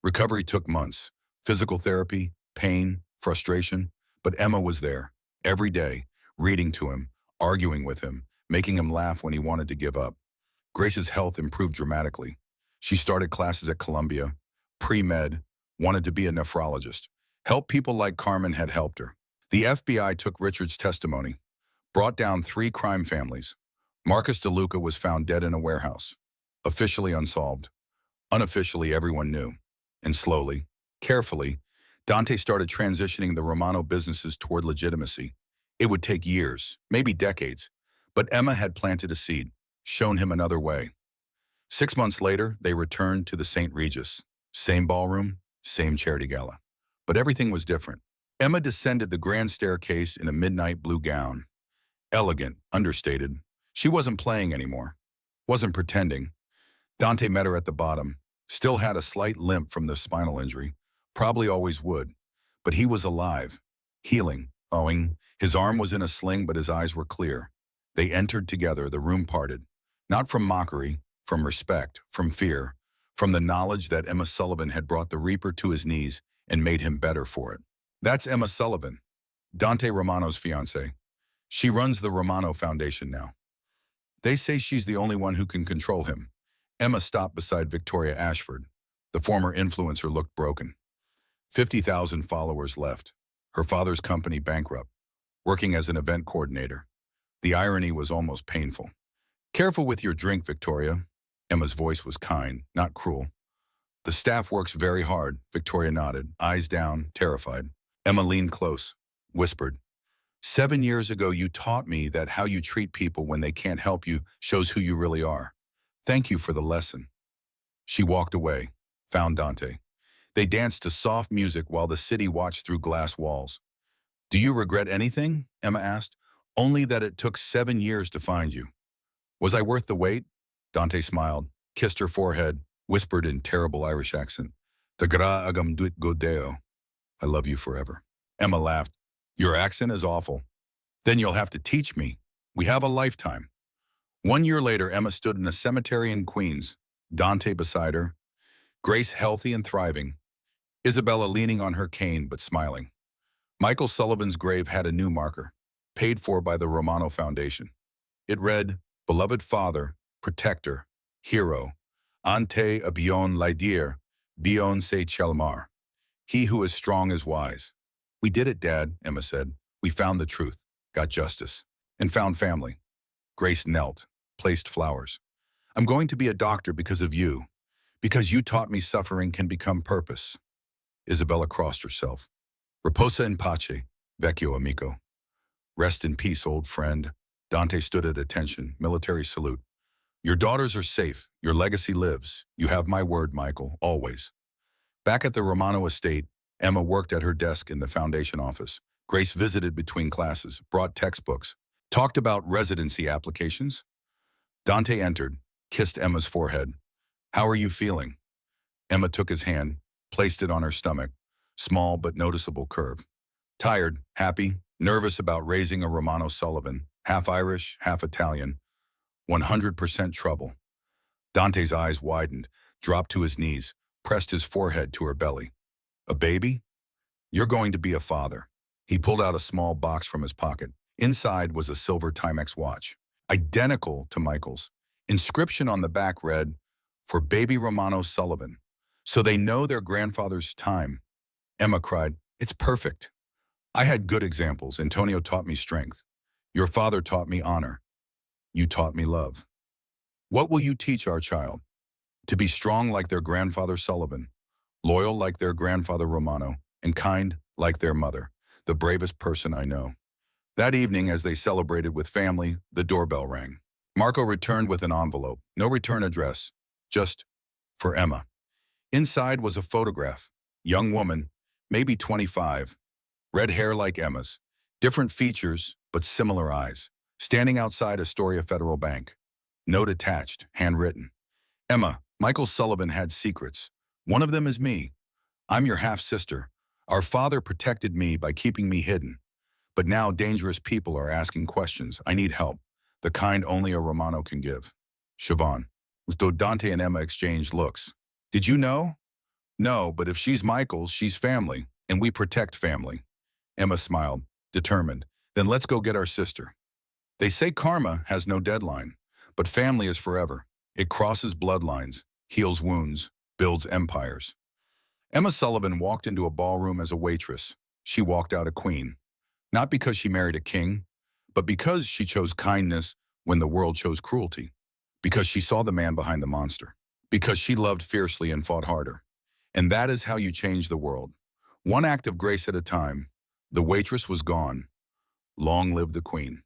[SPEAKER 1] Recovery took months. Physical therapy, pain, frustration. But Emma was there, every day, reading to him, arguing with him, making him laugh when he wanted to give up. Grace's health improved dramatically. She started classes at Columbia, pre-med, wanted to be a nephrologist. Help people like Carmen had helped her. The FBI took Richard's testimony, brought down 3 crime families. Marcus DeLuca was found dead in a warehouse. Officially unsolved. Unofficially, everyone knew. And slowly, carefully, Dante started transitioning the Romano businesses toward legitimacy. It would take years, maybe decades, but Emma had planted a seed, shown him another way. 6 months later, they returned to the St. Regis. Same ballroom, same charity gala. But everything was different. Emma descended the grand staircase in a midnight blue gown. Elegant, understated. She wasn't playing anymore. Wasn't pretending. Dante met her at the bottom. Still had a slight limp from the spinal injury. Probably always would. But he was alive. Healing. Owing. His arm was in a sling, but his eyes were clear. They entered together, the room parted. Not from mockery, from respect, from fear, from the knowledge that Emma Sullivan had brought the Reaper to his knees and made him better for it. That's Emma Sullivan, Dante Romano's fiancée. She runs the Romano Foundation now. They say she's the only one who can control him. Emma stopped beside Victoria Ashford. The former influencer looked broken. 50,000 followers left. Her father's company bankrupt. Working as an event coordinator. The irony was almost painful. Careful with your drink, Victoria. Emma's voice was kind, not cruel. The staff works very hard, Victoria nodded, eyes down, terrified. Emma leaned close, whispered, 7 years ago you taught me that how you treat people when they can't help you shows who you really are. Thank you for the lesson. She walked away, found Dante. They danced to soft music while the city watched through glass walls. Do you regret anything? Emma asked. Only that it took 7 years to find you. Was I worth the wait? Dante smiled, kissed her forehead, whispered in terrible Irish accent, Tagra agam duit godeo. I love you forever. Emma laughed. Your accent is awful. Then you'll have to teach me. We have a lifetime. 1 year later, Emma stood in a cemetery in Queens, Dante beside her, Grace healthy and thriving, Isabella leaning on her cane but smiling. Michael Sullivan's grave had a new marker, paid for by the Romano Foundation. It read, Beloved Father, Protector, Hero, ante abion lidir, bion se chelmar. He who is strong is wise. We did it, Dad, Emma said. We found the truth, got justice, and found family. Grace knelt, placed flowers. I'm going to be a doctor because of you, because you taught me suffering can become purpose. Isabella crossed herself. Riposa in pace, vecchio amico. Rest in peace, old friend. Dante stood at attention, military salute. Your daughters are safe. Your legacy lives. You have my word, Michael, always. Back at the Romano estate, Emma worked at her desk in the foundation office. Grace visited between classes, brought textbooks, talked about residency applications. Dante entered, kissed Emma's forehead. How are you feeling? Emma took his hand, placed it on her stomach, small but noticeable curve. Tired, happy, nervous about raising a Romano Sullivan, half Irish, half Italian, 100% trouble. Dante's eyes widened, dropped to his knees, pressed his forehead to her belly. A baby? You're going to be a father. He pulled out a small box from his pocket. Inside was a silver Timex watch, identical to Michael's. Inscription on the back read, For baby Romano Sullivan. So they know their grandfather's time. Emma cried, It's perfect. I had good examples. Antonio taught me strength. Your father taught me honor. You taught me love. What will you teach our child? To be strong like their grandfather Sullivan, loyal like their grandfather Romano, and kind like their mother, the bravest person I know. That evening, as they celebrated with family, the doorbell rang. Marco returned with an envelope, no return address, just for Emma. Inside was a photograph, young woman, maybe 25, red hair like Emma's, different features but similar eyes, standing outside Astoria Federal Bank. Note attached, handwritten. Emma, Michael Sullivan had secrets. One of them is me. I'm your half-sister. Our father protected me by keeping me hidden. But now dangerous people are asking questions. I need help, the kind only a Romano can give. Siobhan. As though Dante and Emma exchanged looks. Did you know? No, but if she's Michael's, she's family, and we protect family. Emma smiled, determined. Then let's go get our sister. They say karma has no deadline, but family is forever. It crosses bloodlines, heals wounds, builds empires. Emma Sullivan walked into a ballroom as a waitress. She walked out a queen. Not because she married a king, but because she chose kindness when the world chose cruelty. Because she saw the man behind the monster. Because she loved fiercely and fought harder. And that is how you change the world. One act of grace at a time, the waitress was gone. Long live the queen.